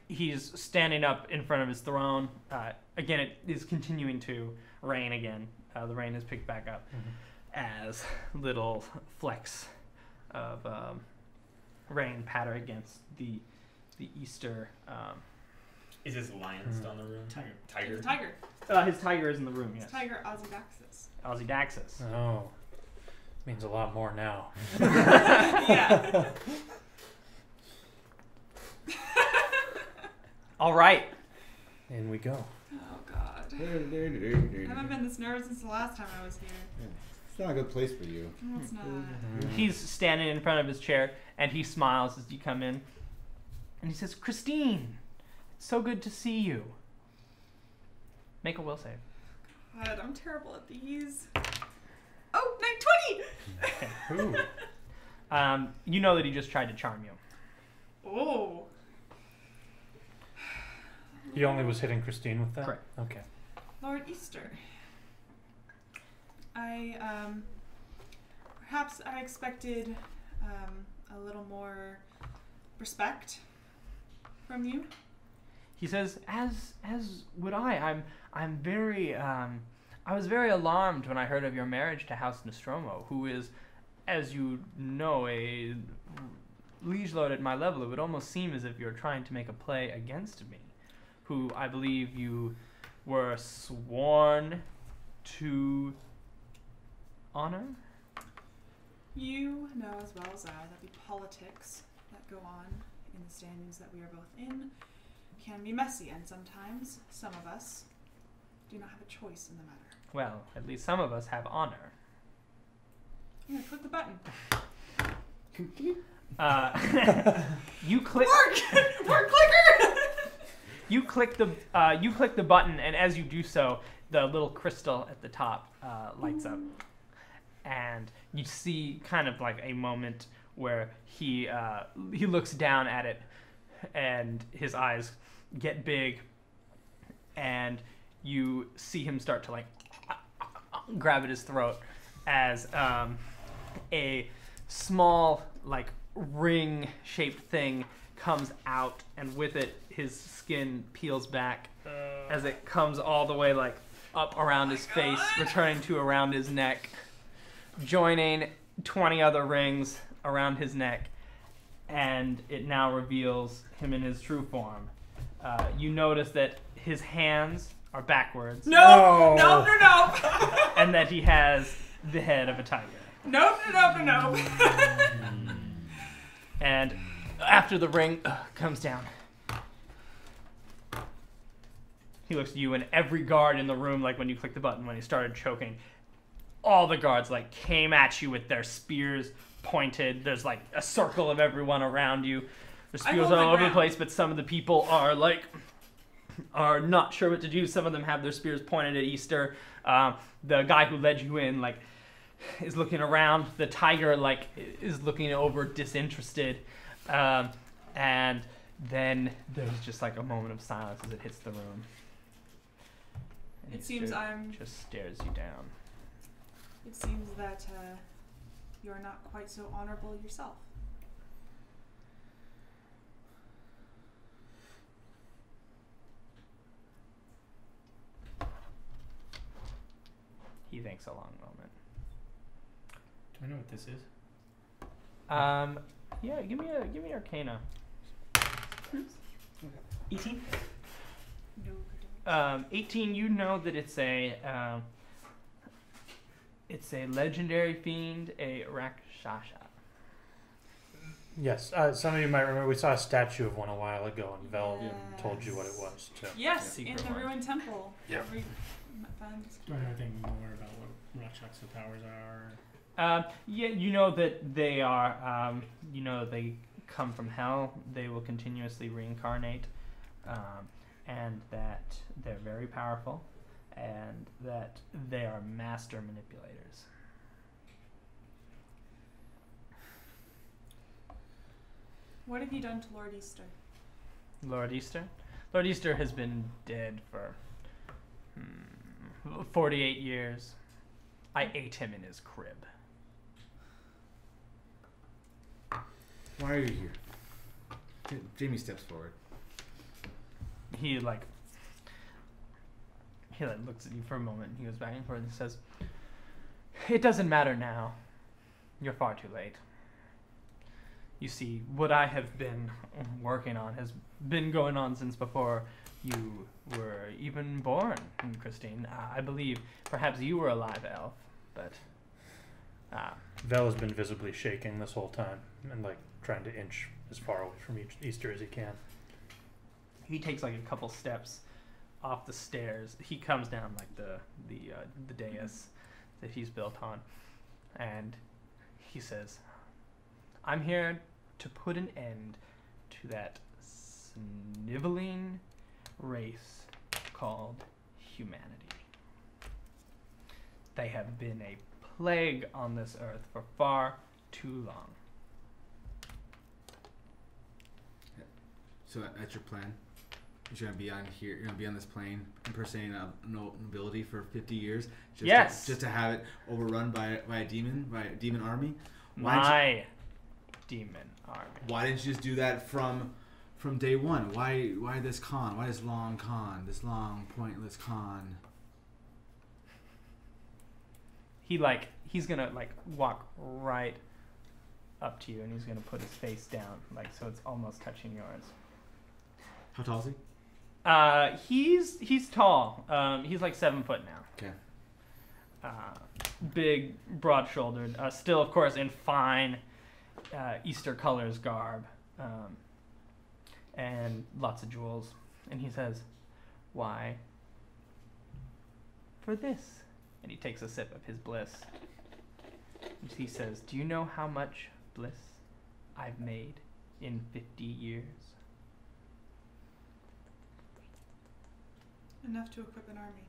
He's standing up in front of his throne. Again, it is continuing to rain again. The rain has picked back up as little flecks of rain patter against the Easter. Is his lion still in the room? Tiger. It's a tiger. His tiger is in the room, yes. It's tiger Ozydaxis. Ozydaxis. Oh. Means a lot more now. Yeah. All right. In we go. Oh, God. I haven't been this nervous since the last time I was here. It's not a good place for you. No, it's not. He's standing in front of his chair, and he smiles as you come in. And he says, "Christine, it's so good to see you." Make a will save. God, I'm terrible at these. Oh, 920! Ooh. You know that he just tried to charm you. Oh. He only was hitting Christine with that? Correct. Okay. Lord Easter. Perhaps I expected a little more respect from you. He says, as would I. I'm very I was very alarmed when I heard of your marriage to House Nostromo, who is, as you know, a liege lord at my level. It would almost seem as if you're trying to make a play against me, who I believe you were sworn to honor. You know as well as I that the politics that go on in the standings that we are both in can be messy, and sometimes some of us do not have a choice in the matter. Well, at least some of us have honor. Here, click the button. You click. Work clicker. You click the button, and as you do so, the little crystal at the top lights up, and you see kind of like a moment where he looks down at it, and his eyes get big, and you see him start to like grab at his throat as a small like ring-shaped thing comes out, and with it his skin peels back as it comes all the way like up around his face, returning to around his neck, joining 20 other rings around his neck, and it now reveals him in his true form. You notice that his hands are backwards. No. And that he has the head of a tiger. No. And after the ring comes down, he looks at you, and every guard in the room, like when you click the button, when he started choking, all the guards like came at you with their spears pointed. There's like a circle of everyone around you. There's spears all over the place, but some of the people are not sure what to do. Some of them have their spears pointed at Easter. The guy who led you in like is looking around. The tiger like is looking over disinterested. And then there's just like a moment of silence as it hits the room. And It seems just stares you down. It seems that you're not quite so honorable yourself. He thinks a long moment. Do I know what this is? Yeah, give me Arcana. 18? No. 18. You know that it's a legendary fiend, a Rakshasa. Yes, some of you might remember we saw a statue of one a while ago, and Vel told you what it was too. Yes, Yeah. in the ruined temple. Yeah. Do I know anything more about what Rakshasa powers are? Yeah, you know that they are. You know they come from hell. They will continuously reincarnate, and that they're very powerful, and that they are master manipulators. What have you done to Lord Easter? Lord Easter? Lord Easter has been dead for 48 years. I ate him in his crib. Why are you here? Jamie steps forward. He looks at you for a moment. He goes back and forth and says, "It doesn't matter now. You're far too late. You see, what I have been working on has been going on since before you were even born, Christine. I believe perhaps you were a live elf, but..." Vel has been visibly shaking this whole time and like trying to inch as far away from Easter as he can. He takes like a couple steps off the stairs. He comes down like the dais that he's built on, and he says, "I'm here to put an end to that sniveling race called humanity. They have been a plague on this earth for far too long." So that's your plan? You're gonna be on here. You're gonna be on this plane impersonating a nobility for 50 years. Yes. Just to have it overrun by a demon army. My demon army. Why didn't you just do that from from day one. Why this con? Why this long con? This long pointless con? He's gonna walk right up to you, and he's gonna put his face down, so it's almost touching yours. How tall is he? He's tall. He's like 7 foot now. Okay. Big, broad-shouldered. Still, of course, in fine Easter colors garb, and lots of jewels. And he says, "Why? For this." And he takes a sip of his bliss. And he says, "Do you know how much bliss I've made in 50 years?" Enough to equip an army.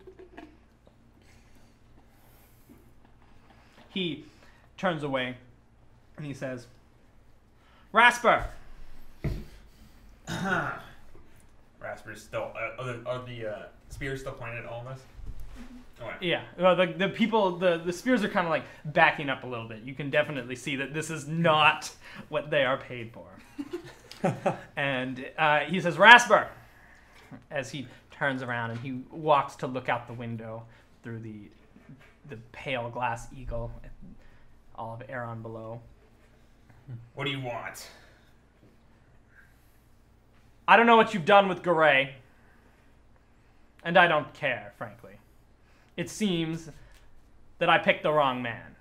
He turns away and he says, "Rasper!" Rasper's still. Are the spears still pointed at all of us? Okay. Yeah, well, the people, the spears are kind of backing up a little bit. You can definitely see that this is not what they are paid for. And he says, "Rasper!" as he turns around and he walks to look out the window through the pale glass eagle at all of Aeron below. What do you want? I don't know what you've done with Garay, and I don't care, frankly. It seems that I picked the wrong man.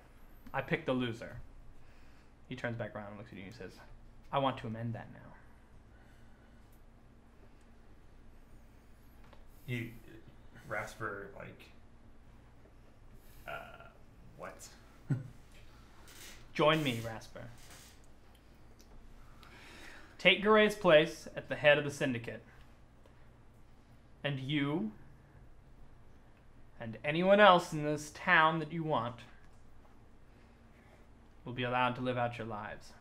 I picked the loser. He turns back around and looks at you and says, "I want to amend that now." Rasper, what? Join me, Rasper. Take Garay's place at the head of the syndicate. And you, and anyone else in this town that you want, will be allowed to live out your lives.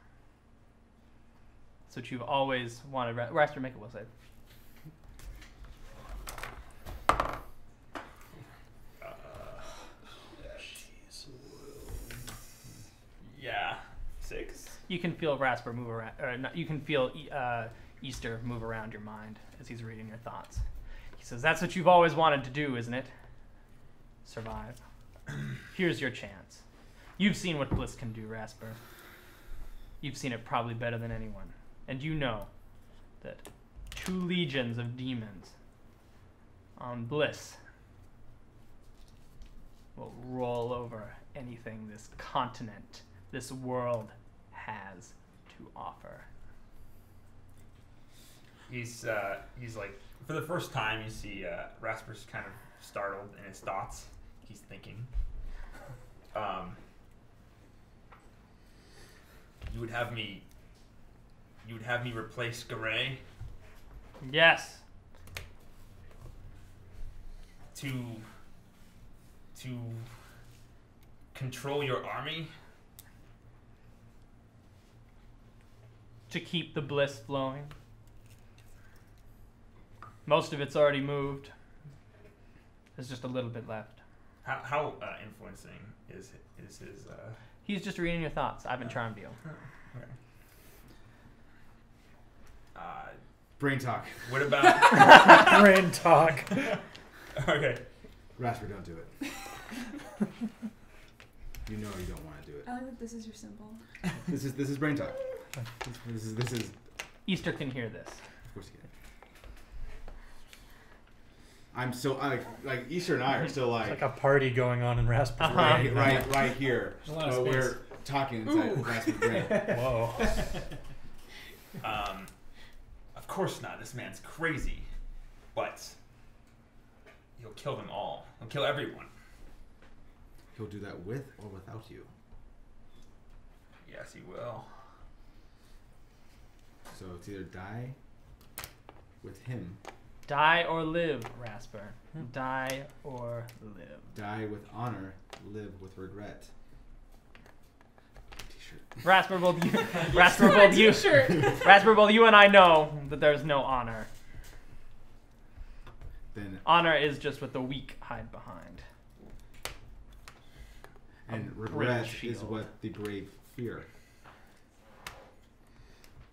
That's what you've always wanted. Rasper, make a will save. Yeah, 6. You can feel Rasper move around, or not, you can feel Easter move around your mind as he's reading your thoughts. He says, "That's what you've always wanted to do, isn't it? Survive. Here's your chance. You've seen what bliss can do, Rasper. You've seen it probably better than anyone. And you know that 2 legions of demons on bliss will roll over anything this continent, this world has to offer." He's for the first time you see Rasper's kind of startled in his thoughts. He's thinking. You would have me replace Garay Yes. to control your army? To keep the bliss flowing. Most of it's already moved. There's just a little bit left. How influencing is his? He's just reading your thoughts. I haven't charmed you. Okay. Brain talk. What about Brain talk. Okay. Rasper, don't do it. You know you don't want to do it. I like that this is your symbol. This is brain talk. This is. Easter can hear this. Of course you can. I'm so like Easter and I are still It's like a party going on in Rasper's brain. right here. There's a lot of We're space. talking inside Rasper's brain. Whoa. Of course not. This man's crazy, but he'll kill them all. He'll kill everyone. He'll do that with or without you. Yes, he will. So it's either die with him, Die or live, Rasper. Die or live. die with honor, live with regret. T-shirt. Rasper, both you, Rasper, both you and I know that there's no honor. Then Honor is just what the weak hide behind. and A regret brittle is shield. what the brave fear.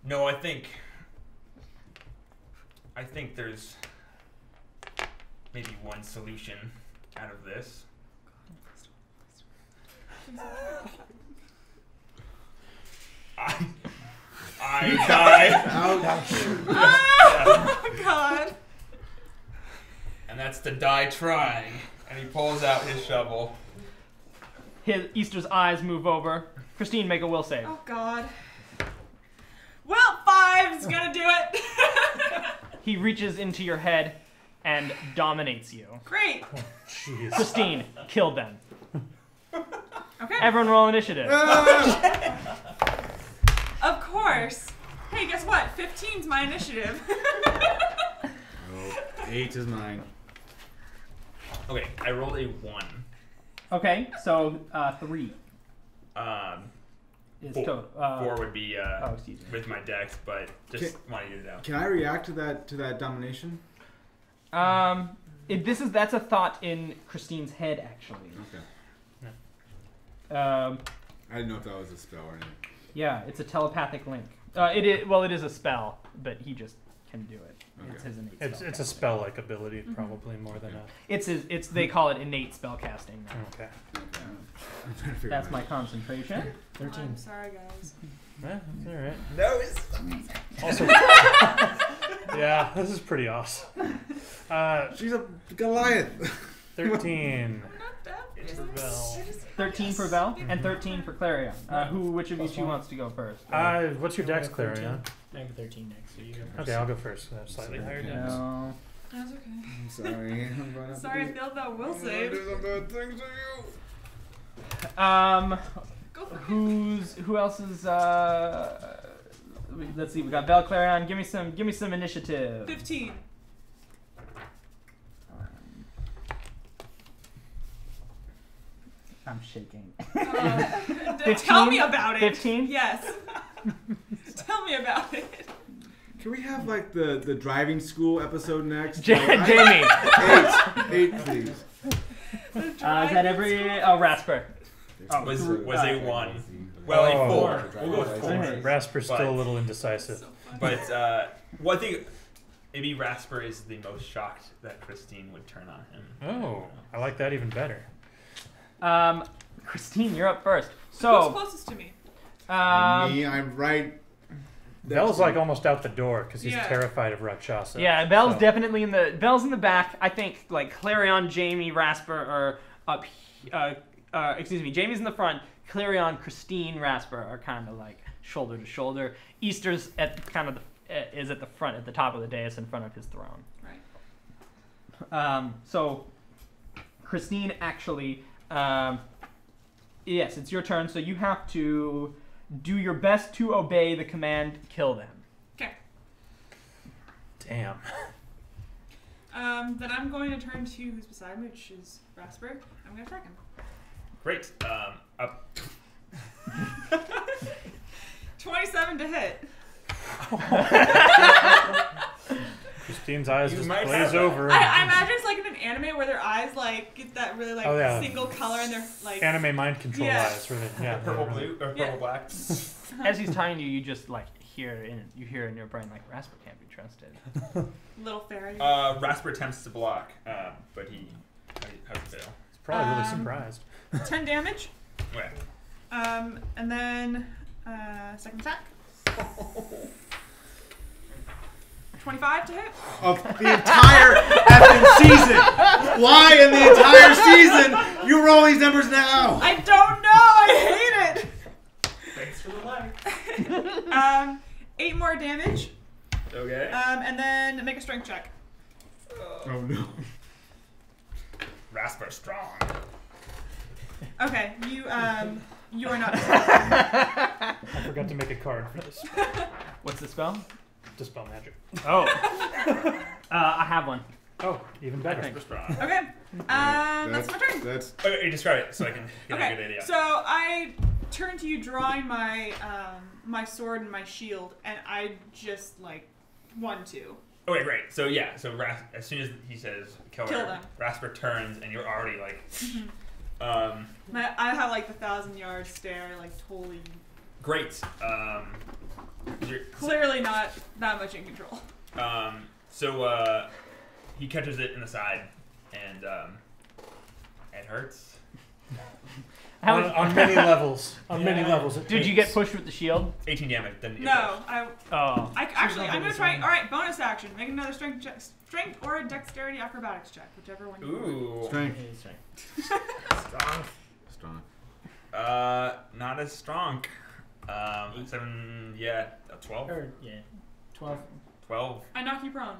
No, I think I think there's maybe one solution out of this. I die. Oh God. And that's to die trying. And he pulls out his shovel. Easter's eyes move over. Christine, make a will save. Oh God. Well, 5's gonna do it. He reaches into your head and dominates you. Great. Jeez. Christine, kill them. Okay. Everyone roll initiative. Of course. Hey, guess what? 15's my initiative. Oh, 8 is mine. Okay, I rolled a 1. Okay, so 3 is Four. total. 4 would be excuse me. with my dex, but just wanted you to know. Can I react to that domination? That's a thought in Christine's head, actually. Okay. I didn't know if that was a spell or anything. Yeah, it's a telepathic link. It is a spell, but he just can do it. Okay. It's his innate It's a spell-like ability, probably more than a. It's they call it innate spell casting. Okay. I'm trying to figure That's it my out. concentration. 13. I'm sorry, guys. Yeah, that's all right. No, it's Also, yeah, this is pretty awesome. She's a Goliath. 13 Not that for bad. Vel. 13 for Vel and 13 for Clarion. Which of you two wants to go first? What's your dex, Clarion? I have 13 next, so you go first. Okay, I'll go first. Slightly higher dex. No. That's okay. I'm sorry. I'm going to Sorry, I failed that will I'm gonna save. do some bad things to you. Go for it. Who else is let's see, we got Vel, Clarion. Give me some initiative. 15. I'm shaking. Tell me about it. 15? Yes. Tell me about it. Can we have like the driving school episode next? Jamie. 8, please. Is that every Rasper? was a 1. Well, a 4. We'll go with 4. Rasper's still a little indecisive. But well, I think maybe Rasper is the most shocked that Christine would turn on him. Oh, I like that even better. Christine, you're up first. Who's So, closest to me? Me, I'm right. Vel's like almost out the door because he's Yeah. terrified of Rakshasa. yeah, Bel's So- definitely in the back. I think like Clarion, Jamie, Rasper are up. Excuse me, Jamie's in the front. Clarion, Christine, Rasper are kind of like shoulder to shoulder. Easter's at kind of is at the front, at the top of the dais, in front of his throne. Right. So, Christine actually, yes, it's your turn. So you have to do your best to obey the command. Kill them. Okay. Damn. Then I'm going to turn to who's beside me, which is Rasper. I'm going to attack him. Great. Up. 27 to hit. Christine's eyes You just might glaze have that. over. I imagine it's like in an anime where their eyes like get that really like Oh, yeah. single color and they're like Anime mind control Yeah. eyes. Really, yeah, Purple really. blue or purple Yeah. black. As he's talking to you, you just like hear in your brain like Rasper can't be trusted. little fairy. Rasper attempts to block, but he how to fail. He's probably really surprised. 10 damage. Okay. And then second attack. 25 to hit. Of the entire effing season. Why in the entire season you roll these numbers now? I don't know. I hate it. Thanks for the like. 8 more damage. Okay. And then make a strength check. Oh no. Rasper strong. Okay, You are not. I forgot to make a card for this. what's the spell? Dispel magic. Oh, I have one. Oh, even better. think. Rasper strong. Okay. That's my turn. That's Okay, you describe it so I can get a good Okay. idea. So I turn to you, drawing my my sword and my shield, and I just like 1-2. Okay, great. So yeah, so as soon as he says kill Kill her, them. Rasper turns and you're already like, I have like the 1,000-yard stare, like totally, great. You're, clearly not that much in control. So he catches it in the side, and it hurts. On many levels. On many levels. Did you get pushed with the shield? 18 damage. Then you get No, Oh. I'm gonna try. All right, bonus action. Make another strength or a dexterity acrobatics check, whichever one. Ooh. Strength. Strong. Not as strong. 7. Yeah, 12. 12. 12. I knock you prone.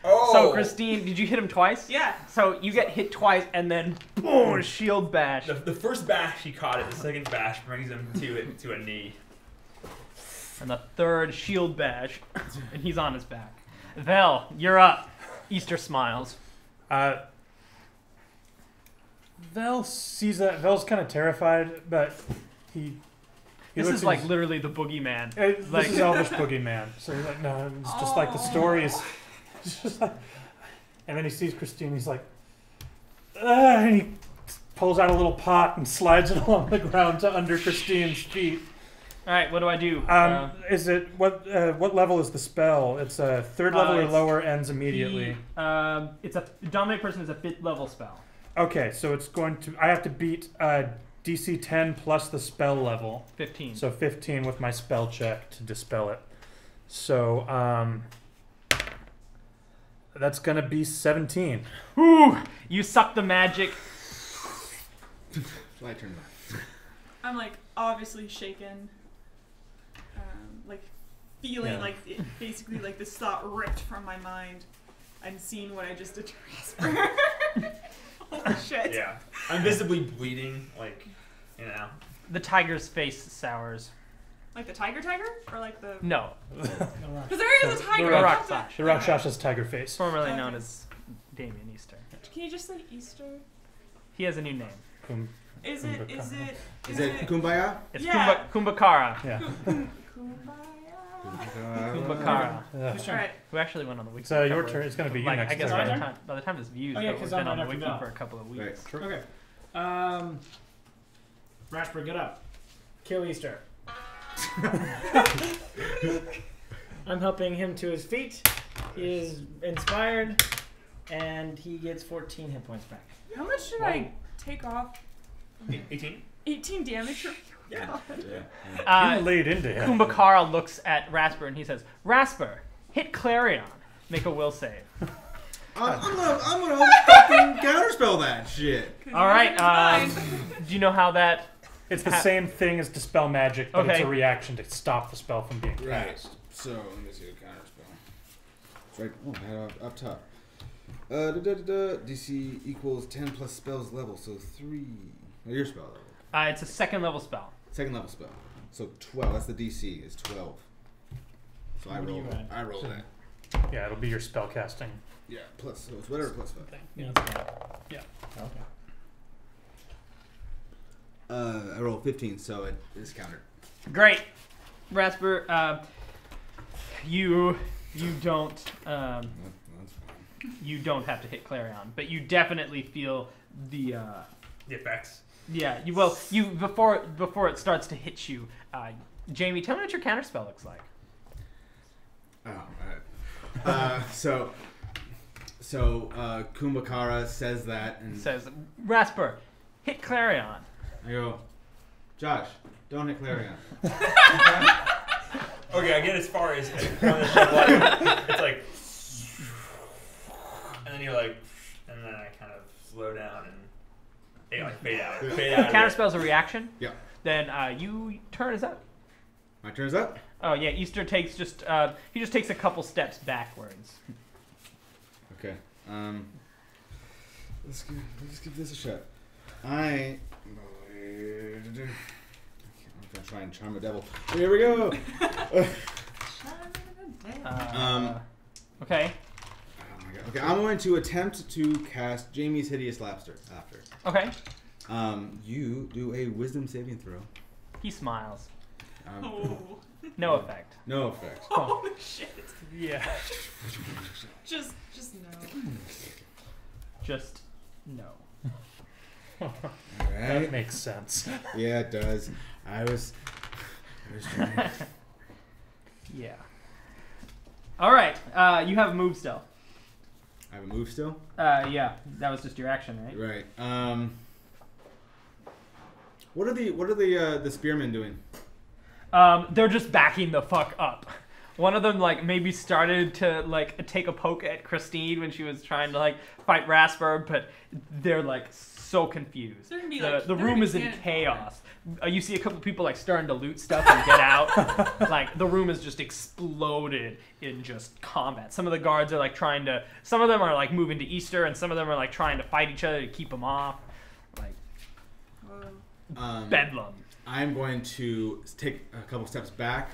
Oh. So, Christine, did you hit him twice? Yeah. So you get hit twice, and then boom, shield bash. The first bash he caught it. The second bash brings him to a knee. And the third shield bash, and he's on his back. Vel, you're up. Easter smiles. Vel sees that. Vel's kind of terrified, but he This looks is at like his- literally the boogeyman. This is Elvish Boogeyman. So he's like, no, it's just like the story is. It's just like, and then he sees Christine. He's like, and he pulls out a little pot and slides it along the ground to under Christine's feet. All right, what do I do? Is it what level is the spell? It's a third level or it's lower, ends immediately. It's a dominate person is a 5th level spell. Okay, so it's going to. I have to beat DC 10 plus the spell level. 15. So 15 with my spell check to dispel it. So that's gonna be 17. Ooh, you suck the magic. My turn. I'm like obviously shaken. Like feeling like it, basically like this thought ripped from my mind. I'm seeing what I just did to Rasper. Holy shit. Yeah. I'm visibly bleeding, like, you know. The tiger's face sours. Like the tiger, or like the. No, Because there is a tiger. The I rock thought that- The Rakshas's tiger face. formerly Okay. known as Damien Easter. Can you just say Easter? He has a new name. Is it? Is it Kumbaya? It's Yeah. Kumbhakarna. Yeah. Kumbaya. Kumbhakarna. Whose turn? Alright. Who actually went on the wiki? It's for a your couple turn. of- It's gonna be you Like, next. I guess turn. by the time this views, Oh, yeah, we've 'cause been I'm on the right wiki after for a couple of Right. weeks. Okay. Rasper, get up. Kill Easter. I'm helping him to his feet. He is inspired, and he gets 14 hit points back. How much did I take off? 18? 18 damage. Yeah. You laid into him. Kumbhakarna looks at Rasper and he says, "Rasper, hit Clarion. Make a will save." I'm gonna fucking counterspell that shit. All right. Do you know how that? It's the same thing as dispel magic, but it's Okay. a reaction to stop the spell from being Right. cast. So let me see a counterspell. It's right. Oh, I had up top. DC equals 10 plus spells level, so 3. Oh, your spell level. It's a 2nd level spell. Second level spell. So 12. That's the DC. Is 12. So What do you add? I roll that. Yeah, it'll be your spell casting. Yeah. Plus. So it's whatever plus 5. Yeah, that's fine. Yeah. Okay. I rolled 15, so it is countered. Great, Rasper. You don't That's fine. you don't have to hit Clarion, but you definitely feel the The effects. yeah. You before it starts to hit you. Jamie, tell me what your counterspell looks like. Oh, right. So Kumbhakarna says that, and It says, "Rasper, hit Clarion." I go, Josh, don't hit Clarion. Okay, I get as far as it's like, and then you're like, and then I kind of slow down and they like fade out. Fade out. Counterspell's a reaction. Yeah. Then you turn is up. My turn's up. Oh yeah, Easter takes he just takes a couple steps backwards. Okay. Let's give this a shot. I'm gonna try and charm the devil. Here we go. Okay. Oh my god. Okay, I'm going to attempt to cast Jamie's Hideous Laughter after. Okay. You do a Wisdom saving throw. He smiles. Oh. No effect. No effect. Holy shit. Yeah. Just no. Just no. All That right. makes sense. Yeah, it does. I was trying. Yeah. All right. You have a move still. I have a move still. Yeah, that was just your action, right? Right. What are the spearmen doing? They're just backing the fuck up. One of them like maybe started to like take a poke at Christine when she was trying to like fight Rasper, but they're like so confused. They're gonna be, The room is in chaos. You see a couple people like starting to loot stuff and get out. Like the room is just exploded in just combat. Some of the guards are like trying to. Some of them are like moving to Easter, and some of them are like trying to fight each other to keep them off. Like bedlam. I'm going to take a couple steps back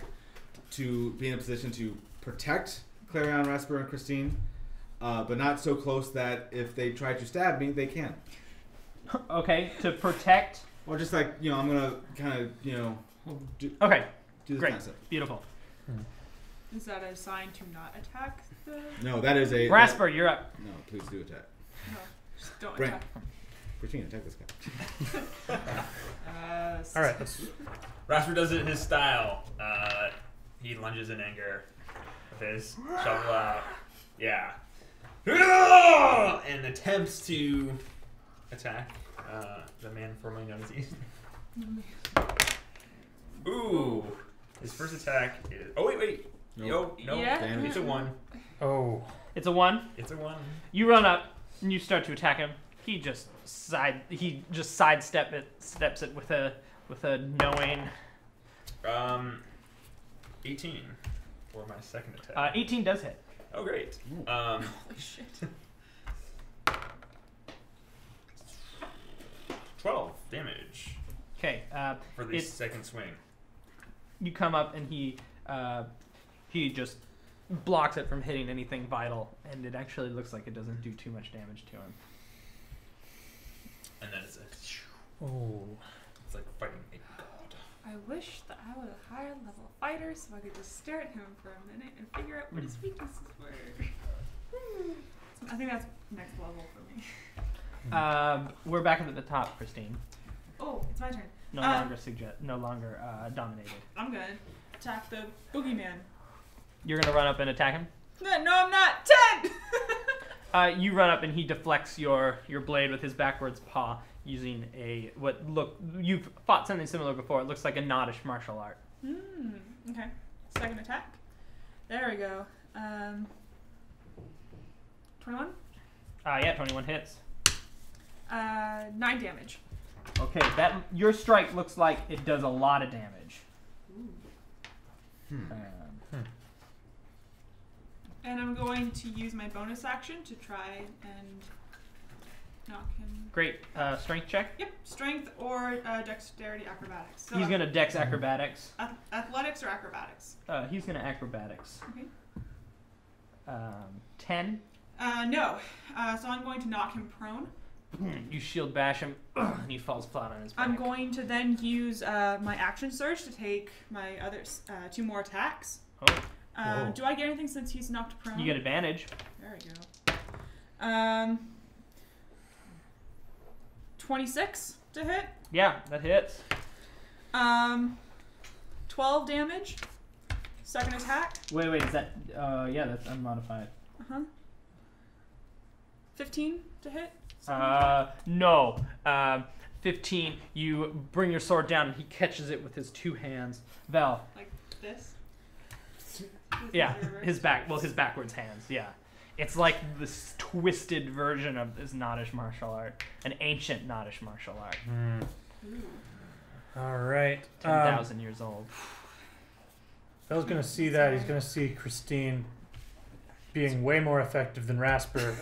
to be in a position to protect Clarion, Rasper, and Christine, but not so close that if they try to stab me, they can. Okay, to protect. Or just like, I'm going to kind of, do Okay, this great, kind of stuff. beautiful. Is that a sign to not attack the... No, that is a... Rasper, you're up. No, please do attack. No, just don't Brent. attack. Christine, attack this guy. All right. Rasper does it in his style. He lunges in anger with his shovel out. Yeah. And attempts to attack the man formerly known as East. Ooh. His first attack is... Oh, wait. Nope. No. Yeah. Damn it. It's a 1. Oh. It's a 1. It's a 1. You run up and you start to attack him. He just sidesteps it with a knowing. 18 for my second attack. 18 does hit. Oh, great. Holy shit. 12 damage Okay. for the second swing. You come up and he just blocks it from hitting anything vital, and it actually looks like it doesn't do too much damage to him. And then it's it's like fighting a god. I wish that I was a higher level fighter so I could just stare at him for a minute and figure out what his weaknesses were. So I think that's next level for me. We're back up at the top, Christine. Oh, it's my turn. No longer dominated. I'm gonna attack the boogeyman. You're gonna run up and attack him. No, I'm not. 10. You run up and he deflects your blade with his backwards paw using you've fought something similar before. It looks like a Nodish martial art. Okay. Second attack. There we go. 21. Yeah, 21 hits. 9 damage. Okay, your strike looks like it does a lot of damage. And I'm going to use my bonus action to try and knock him. Great. Strength check. Yep, strength or dexterity acrobatics. So He's gonna dex acrobatics. athletics or acrobatics. He's gonna acrobatics. Okay. 10. No. So I'm going to knock him prone. You shield bash him, and he falls flat on his back. I'm going to then use my action surge to take my other 2 more attacks. Oh. Do I get anything since he's knocked prone? You get advantage. There we go. 26 to hit. Yeah, that hits. 12 damage. Second attack. Wait, is that? Yeah, that's unmodified. 15 to hit. No. 15. You bring your sword down, and he catches it with his 2 hands. Val. Like this. Yeah, his backwards hands. Yeah, it's like this twisted version of this Nodish martial art, an ancient Nodish martial art. All right. 10,000 years old. Phil's gonna see that. He's gonna see Christine being way more effective than Rasper.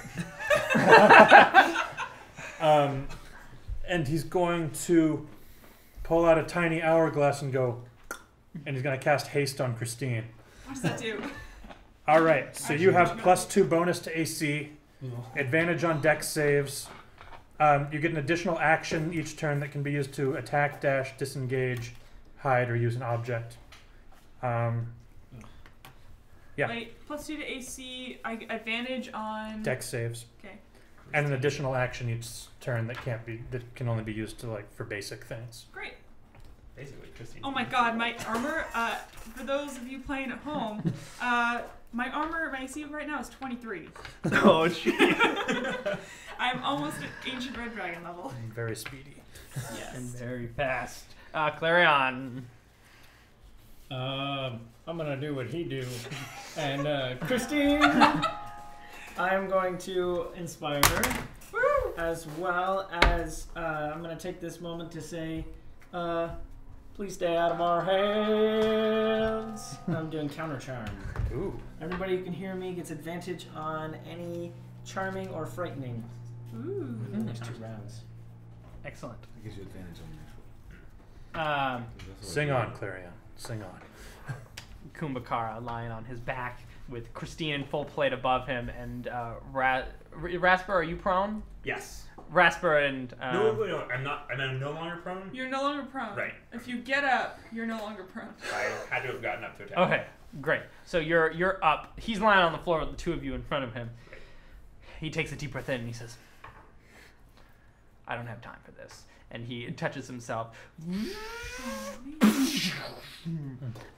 And he's going to pull out a tiny hourglass and go, and he's gonna cast haste on Christine. What does that do? All right, so you have +2 bonus to AC, advantage on dex saves. You get an additional action each turn that can be used to attack, dash, disengage, hide, or use an object. Yeah. Wait, +2 to AC, advantage on... Dex saves. Okay. And an additional action each turn that can only be used to for basic things. Great. Basically, Christine. Oh my god, my armor, for those of you playing at home, my AC right now is 23. Oh, shit. I'm almost at Ancient Red Dragon level. Very speedy. Yes. And very fast. Clarion. I'm gonna do what he do. And Christine, I'm going to inspire her. Woo! As well as I'm gonna take this moment to say, please stay out of our hands. I'm doing counter charm. Ooh. Everybody who can hear me gets advantage on any charming or frightening Ooh. in the next 2 rounds. Excellent. It gives you advantage on natural. Sing on, Clarion. Sing on. Kumbhakarna lying on his back with Christine in full plate above him, and Rasper, are you prone? Yes. Rasper and No, I'm not. I'm no longer prone. You're no longer prone. Right. If you get up, you're no longer prone. I had to have gotten up to attack. Okay, great. So you're up. He's lying on the floor with the two of you in front of him. Right. He takes a deep breath in and he says, "I don't have time for this." And he touches himself.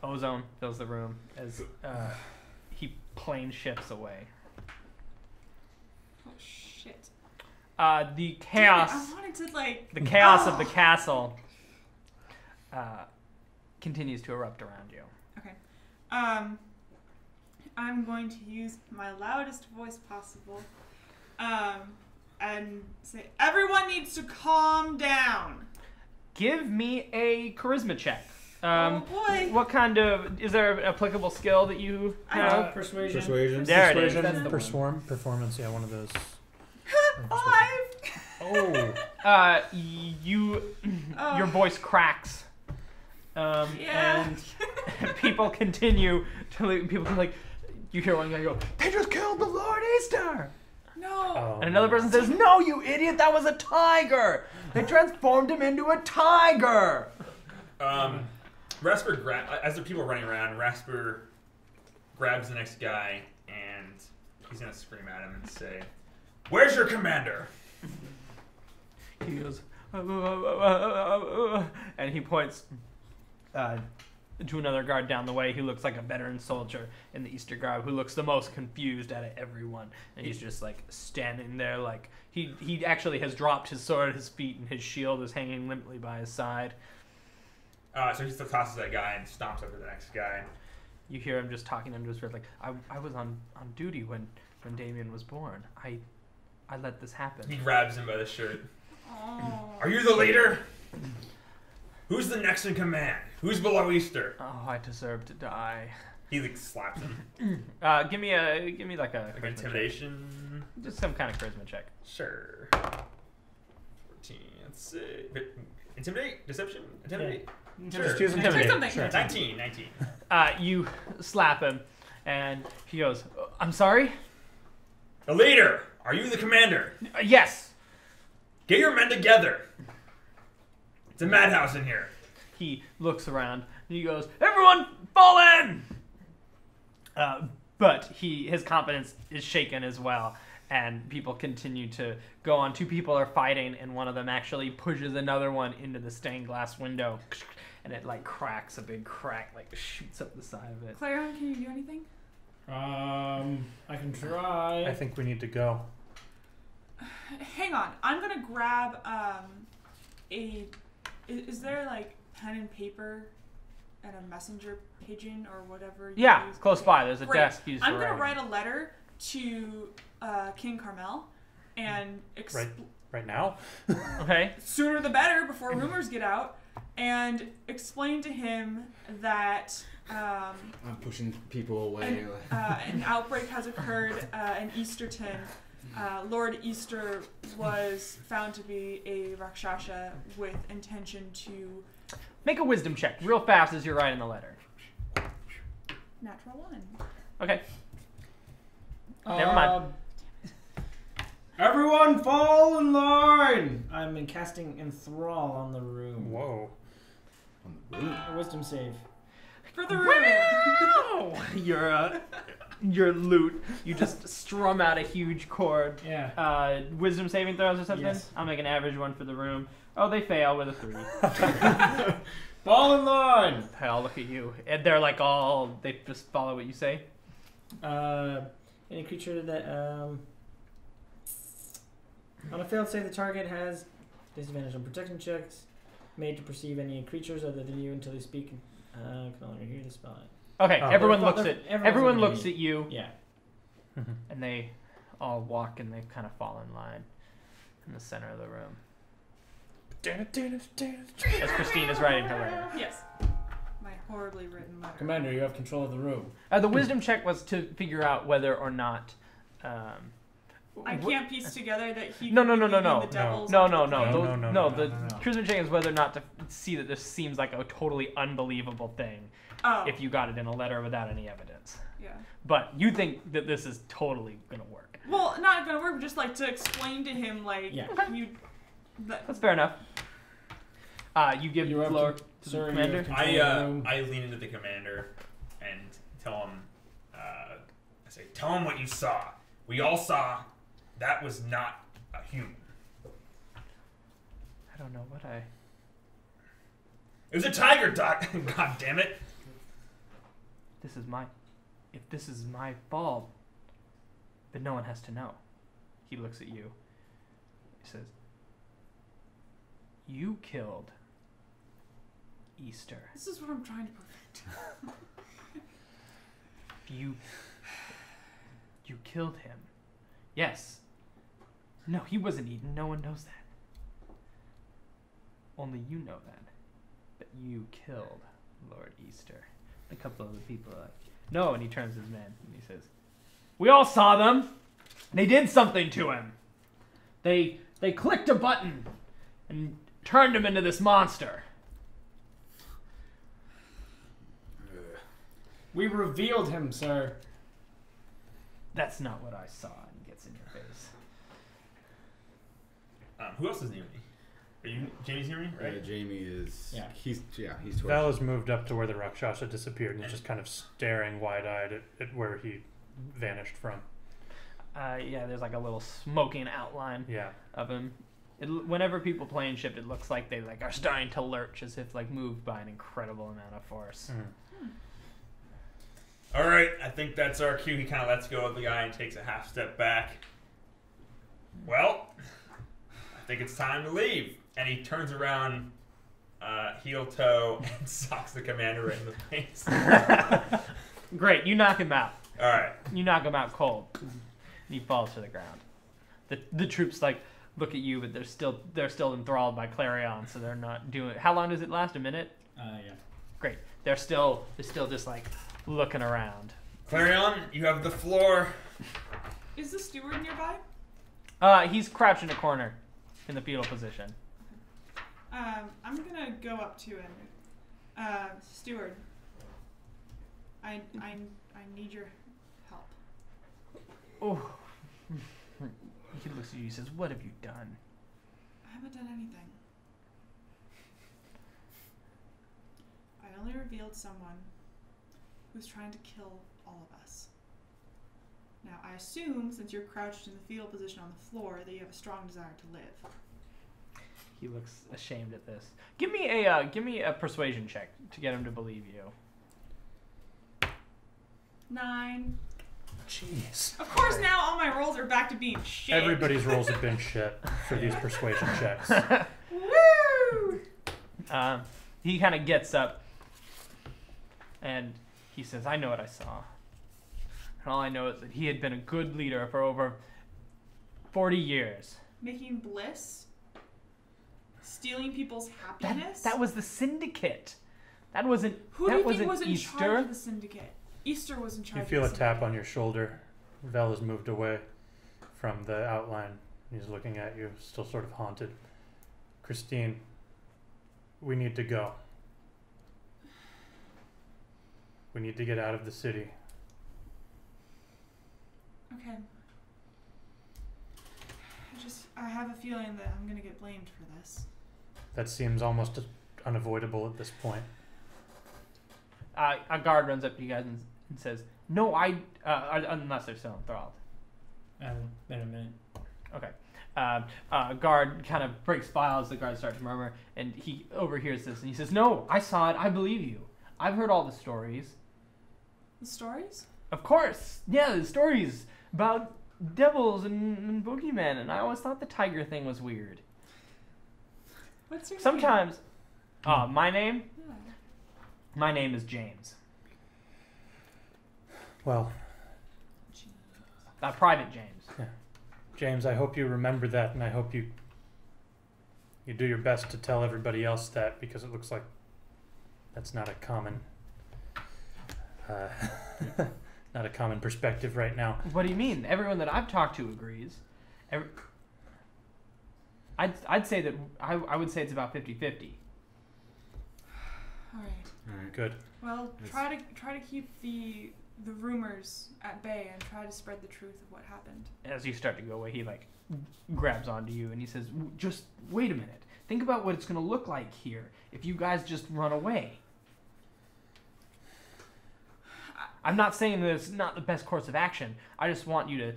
Ozone fills the room as he plane shifts away. Oh shit. The chaos. Damn it, I wanted to The chaos of the castle continues to erupt around you. Okay. I'm going to use my loudest voice possible. And say, everyone needs to calm down. Give me a charisma check. Oh boy. What kind of, is there an applicable skill that you have? Persuasion. Persuasion. There it is. Persuasion, That's the performance, yeah, one of those. 5. Oh. Your voice cracks. Yeah. And people continue to leave. People are like, you hear one guy go, "They just killed the Lord Easter!" No. Oh, And another person says, "No, you idiot, that was a tiger! They transformed him into a tiger!" Rasper as the people are running around, Rasper grabs the next guy and he's gonna scream at him and say, "Where's your commander?" He goes, and he points to another guard down the way. He looks like a veteran soldier in the Easter garb who looks the most confused out of everyone. And he's just like standing there like he actually has dropped his sword at his feet and his shield is hanging limply by his side. So he still tosses that guy and stomps over the next guy. You hear him just talking under his breath like, I was on duty when Damien was born. I let this happen. He grabs him by the shirt. Oh. "Are you the leader? Who's the next in command? Who's below Easter?" Oh, I deserve to die. He like slaps him. Give me like a Like charisma intimidation. check. Just some kind of charisma check. Sure. 14. Let's see. Intimidate? Deception? Intimidate? Just use Say intimidate. something. Sure. 19. You slap him, and he goes, "I'm sorry." The leader! Are you the commander? Yes. Get your men together! It's a madhouse in here. He looks around and he goes, "Everyone, fall in!" But his confidence is shaken as well, and people continue to go on. 2 people are fighting, and one of them actually pushes another one into the stained glass window, and it like cracks, a big crack, like shoots up the side of it. Clarion, can you do anything? I can try. I think we need to go. Hang on. I'm gonna grab is there like pen and paper and a messenger pigeon or whatever you Yeah, use? close by. There's a Great. desk used I'm for gonna writing. write a letter to King Carmel and Right now? Okay. sooner the better before rumors get out, and explain to him that I'm pushing people away. an outbreak has occurred in Easterton. Lord Easter was found to be a Rakshasa with intention to... Make a wisdom check real fast as you're writing the letter. Natural 1. Okay. Never mind. Everyone fall in line! I'm casting Enthrall on the room. Whoa. A wisdom save. For the room! Wow! Your lute. You just strum out a huge chord. Yeah. Wisdom saving throws or something? Yes. I'll make an average one for the room. Oh, they fail with a 3. Fall in line. They all look at you, and they're like all. They just follow what you say. Any creature that on a failed save, the target has disadvantage on protection checks made to perceive any creatures other than you until they speak. Can no longer hear the spell. Okay, Oh. everyone They're- looks they're- at everyone's everyone looking looks at at you, Yeah. and they all walk and they kind of fall in line in the center of the room. As Christine is writing her letter. Yes. My horribly written letter. Commander, you have control of the room. The wisdom check was to figure out whether or not. I can't piece together that he. No. could be No. leading the devils No. onto the plane. The No. charisma check is whether or not to see that this seems like a totally unbelievable thing. Oh. If you got it in a letter without any evidence. Yeah. But you think that this is totally gonna work. Well, not gonna work. Just like to explain to him, like Yeah. you. That's fair enough. You give You're up floor to- to the sir, you commander. have control of the room. I lean into the commander and tell him, I say, tell him what you saw. We all saw that was not a human. I don't know what I. It was a tiger, Doc. God damn it. This is my. If this is my fault, then no one has to know. He looks at you. He says, "You killed Easter. This is what I'm trying to prevent. You killed him. Yes. No, he wasn't eaten. No one knows that. Only you know that. That you killed Lord Easter." A couple of the people are like, "No," and he turns to his men and he says, "We all saw them. They did something to him. They clicked a button and turned him into this monster." We revealed him, sir. "That's not what I saw," and he gets in your face. Who else is near me? Are you Jamie's near me? Right. Jamie is. Yeah. He's towards. Val has moved up to where the Rakshasa disappeared and is just kind of staring wide-eyed at where he vanished from. Yeah, there's like a little smoking outline Yeah. of him. Whenever people plane shift, it looks like they like are starting to lurch as if like moved by an incredible amount of force. All right, I think that's our cue. He kind of lets go of the guy and takes a half step back. Well, I think it's time to leave. And he turns around, heel toe, and socks the commander right in the face. Great, you knock him out. All right. You knock him out cold. And he falls to the ground. The troops like look at you, but they're still enthralled by Clarion, so they're not doing. How long does it last? A minute? Yeah. Great. They're still just like looking around. Clarion, you have the floor. Is the steward nearby? He's crouched in a corner, in the fetal position. I'm gonna go up to him. Steward. I need your help. Oh. He looks at you. He says, "What have you done?" I haven't done anything. I only revealed someone who's trying to kill all of us. Now, I assume, since you're crouched in the fetal position on the floor, that you have a strong desire to live. He looks ashamed at this. Give me a persuasion check to get him to believe you. 9. Jeez. Of course, now all my rolls are back to being shit. Everybody's rolls have been shit for these persuasion checks. Woo! He kind of gets up and he says, "I know what I saw. And all I know is that he had been a good leader for over 40 years. Making bliss? Stealing people's happiness? That was the syndicate. That wasn't Who do you think was in Easter. charge of the syndicate? Easter was in charge You of feel the a tap syndicate. on your shoulder. Vel has moved away from the outline. He's looking at you, still sort of haunted. Christine, we need to go. We need to get out of the city. Okay. I have a feeling that I'm going to get blamed for this. That seems almost unavoidable at this point. A guard runs up to you guys and says, "No, unless they're still enthralled." Been a minute. Okay. Guard kind of breaks files. The guards start to murmur, and he overhears this, and he says, "No, I saw it. I believe you. I've heard all the stories." The stories? Of course. Yeah, the stories about devils and boogeymen, and I always thought the tiger thing was weird. What's your Sometimes, my name? name? Yeah. My name is James. Well, Private James. James, I hope you remember that, and I hope you do your best to tell everybody else that, because it looks like that's not a common not a common perspective right now. What do you mean? Everyone that I've talked to agrees. I'd say that I would say it's about 50-50. All right. All right. Good. Well, try to keep the rumors at bay and try to spread the truth of what happened. As you start to go away, he like grabs onto you and he says, "Just wait a minute. Think about what it's going to look like here if you guys just run away." I'm not saying that it's not the best course of action. I just want you to.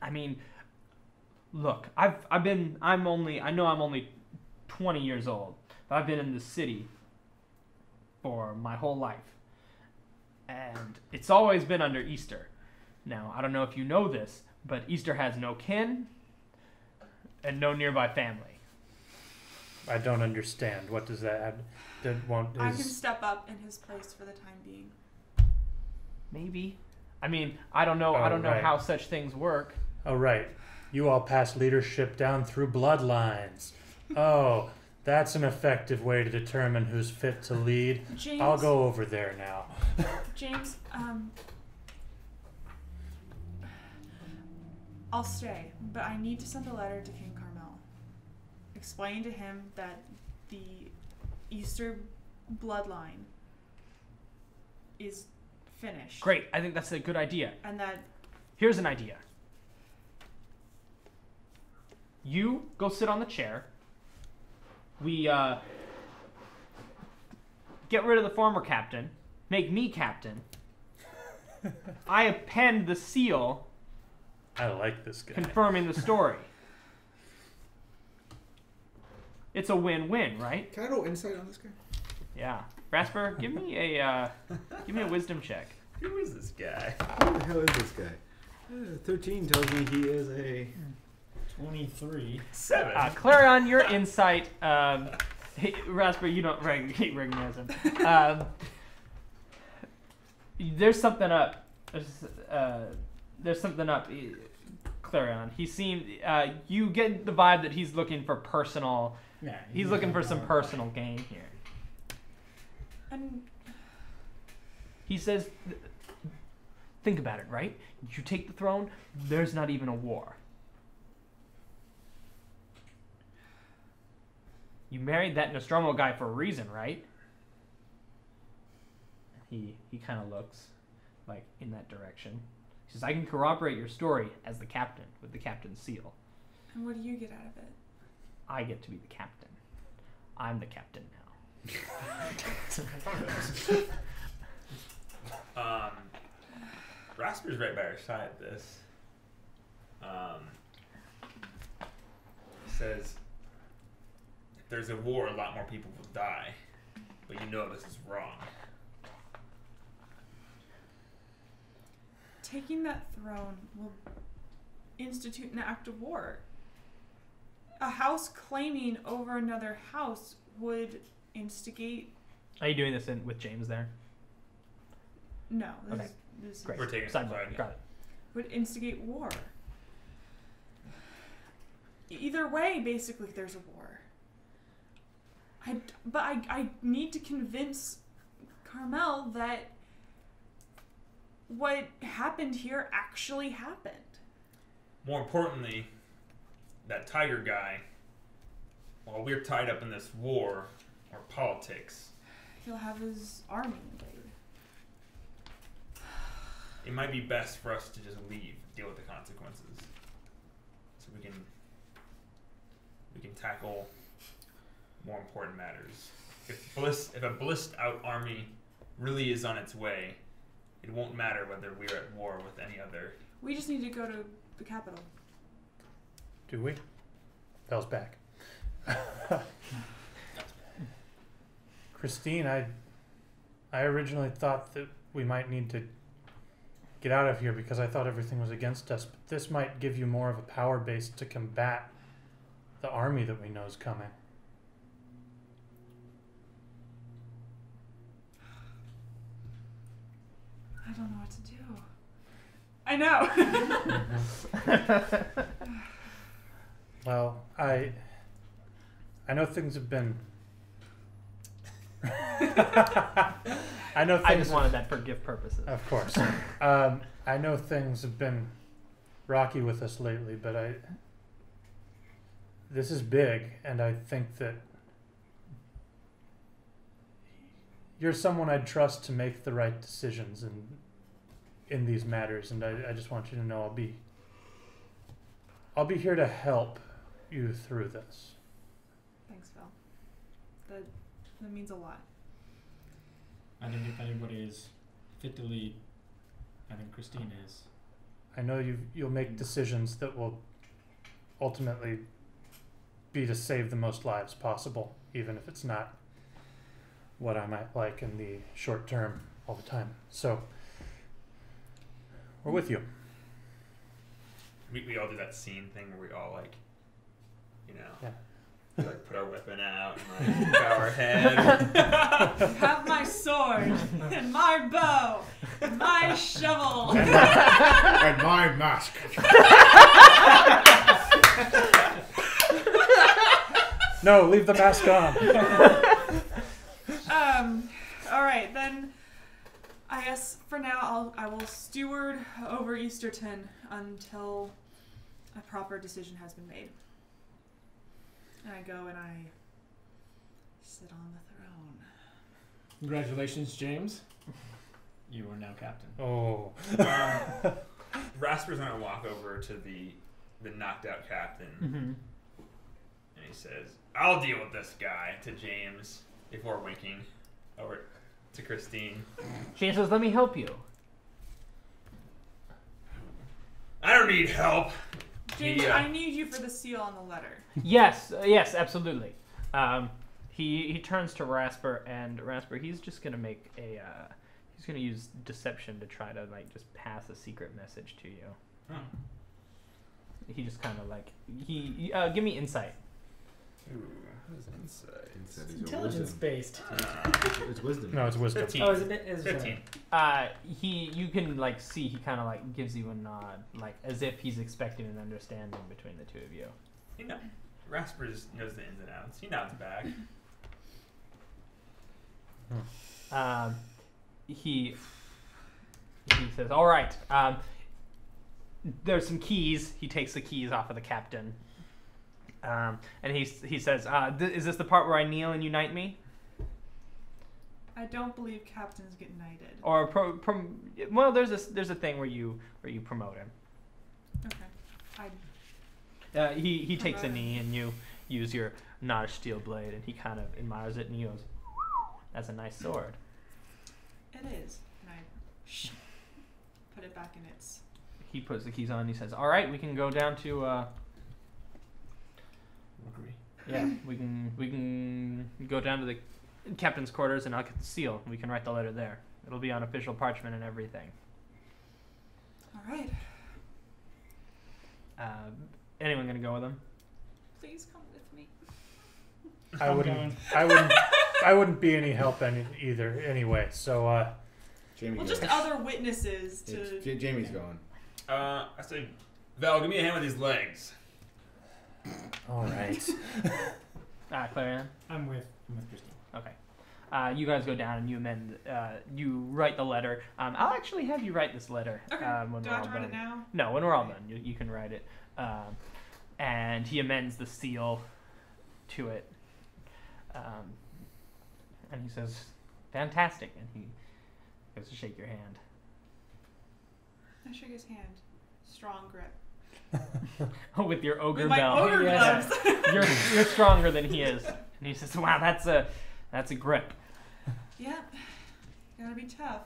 I mean, look, I know I'm only 20 years old, but I've been in the city for my whole life, and it's always been under Easter. Now, I don't know if you know this, but Easter has no kin and no nearby family. I don't understand. What does that add? I can step up in his place for the time being. Maybe. I mean, I don't know. Oh, I don't know right. how such things work. Oh, right. You all pass leadership down through bloodlines. Oh, that's an effective way to determine who's fit to lead. James, I'll go over there now. James, I'll stay, but I need to send a letter to King Carmel. Explain to him that the Easter bloodline is finished. Great. I think that's a good idea. And that Here's an idea. You go sit on the chair. We get rid of the former captain. Make me captain. I append the seal I like this guy. confirming the story. It's a win-win, right? Can I roll insight on this guy? Yeah. Rasper, give me a wisdom check. Who is this guy? Who the hell is this guy? 13 tells me he is a 23. 7. Clarion, your insight. Rasper, you don't recognize him. There's something up. There's something up, Clarion. He seemed. You get the vibe that he's looking for personal. Yeah, He's looking for some personal gain here. and He says, "Think about it, right? You take the throne. There's not even a war. You married that Nostromo guy for a reason, right?" He kind of looks like in that direction. He says, "I can corroborate your story as the captain with the captain's seal. what do you get out of it? I get to be the captain. I'm the captain now." Rasper's right by our side. This. He says, "If there's a war, a lot more people will die, but you know this is wrong." Taking that throne will institute an act of war. A house claiming over another house would instigate. Are you doing this with James there? No, this, Okay. this Great. We're taking it Sidebar. outside, Got it. would instigate war. Either way, basically, there's a war. I need to convince Carmel that what happened here actually happened. More importantly, that tiger guy, while we're tied up in this war or politics, He'll have his army invade. it might be best for us to just leave, deal with the consequences, so we can tackle more important matters. If a blissed out army really is on its way, it won't matter whether we're at war with any other. We just need to go to the capital. Do we? Belle's back. Christine, I originally thought that we might need to get out of here because I thought everything was against us, but this might give you more of a power base to combat the army that we know is coming. I don't know what to do. I know. Well, I know things have been. I know things. I just wanted that for gift purposes. Of course. I know things have been rocky with us lately, but this is big, and I think that you're someone I'd trust to make the right decisions in these matters, and I just want you to know I'll be here to help you through this. Thanks, Phil. That means a lot. I think if anybody is fit to lead, I think Christine is. I know you'll make decisions that will ultimately be to save the most lives possible, even if it's not what I might like in the short term all the time. So, we're with you. We all do that scene thing where we all like, you know, Yeah. we like put our weapon out and like bow our head. Have my sword and my bow and my shovel. And my mask. No, leave the mask on. All right, then. I guess for now I will steward over Easterton until a proper decision has been made. And I go and I sit on the throne. Congratulations, James. You are now captain. Oh. Rasper's gonna walk over to the knocked out captain and he says, "I'll deal with this guy," to James before winking over to Christine. James says, "Let me help you." I don't need help. James, I need you for the seal on the letter. Yes, absolutely. He turns to Rasper, and Rasper, he's just gonna make a he's gonna use deception to try to like just pass a secret message to you. Huh. He just kind of like he give me insight. Ooh, what is insight? Insight is Intelligence based. It's wisdom. No, it's wisdom. 15. Oh, is it? 15. You can like see he kind of like gives you a nod, like as if he's expecting an understanding between the two of you. You know, Rasper just knows the ins and outs. He nods back. He says, "All right. There's some keys." He takes the keys off of the captain, and he says, "Is this the part where I kneel and you knight me?" I don't believe captains get knighted. Or well, there's a thing where you promote him. Okay. He takes a knee and you use your knotted steel blade, and he kind of admires it and he goes, "That's a nice sword." It is. And I put it back in its... He puts the keys on and he says, "All right, we can go down to yeah, we can go down to the captain's quarters and I'll get the seal. We can write the letter there. It'll be on official parchment and everything." All right. Anyone gonna go with him? Please come with me. I wouldn't be any help either anyway. So Jamie Well, goes. just other witnesses to... Jamie's going. I say, Val, give me a hand with these legs. all right. Clarion? I'm with Christine. Okay. You guys go down and you amend. You write the letter. I'll actually have you write this letter. Okay. When Do we're I have all to write done. it now? No, when we're all done, you can write it. And he amends the seal to it. And he says, "Fantastic," and he goes to shake your hand. I shook his hand. Strong grip. With your ogre With my belt. ogre Yeah. gloves. You're stronger than he is. And he says, "Wow, that's a grip." Yeah. Gotta be tough.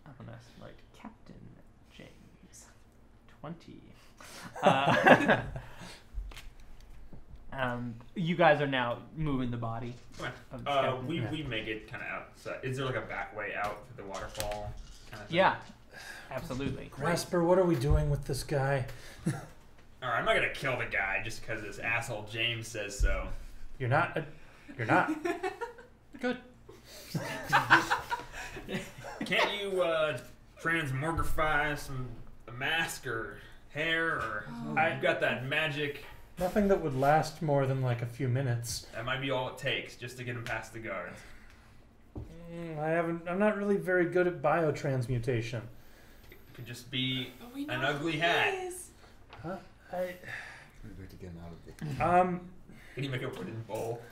I'm gonna write Captain James 20. You guys are now moving the body. of the skeleton. We make it kind of outside. Is there like a back way out for the waterfall? Kind of thing? Yeah, absolutely. Rasper, what are we doing with this guy? All right, I'm not gonna kill the guy just because this asshole James says so. You're not. You're not. Good. Can't you transmogrify a mask or hair or? I've got that magic. Nothing that would last more than like a few minutes. That might be all it takes just to get him past the guards. I'm not really very good at biotransmutation. It could just be an ugly hat. Huh? Maybe we have to get him out of the. Can you make a wooden bowl?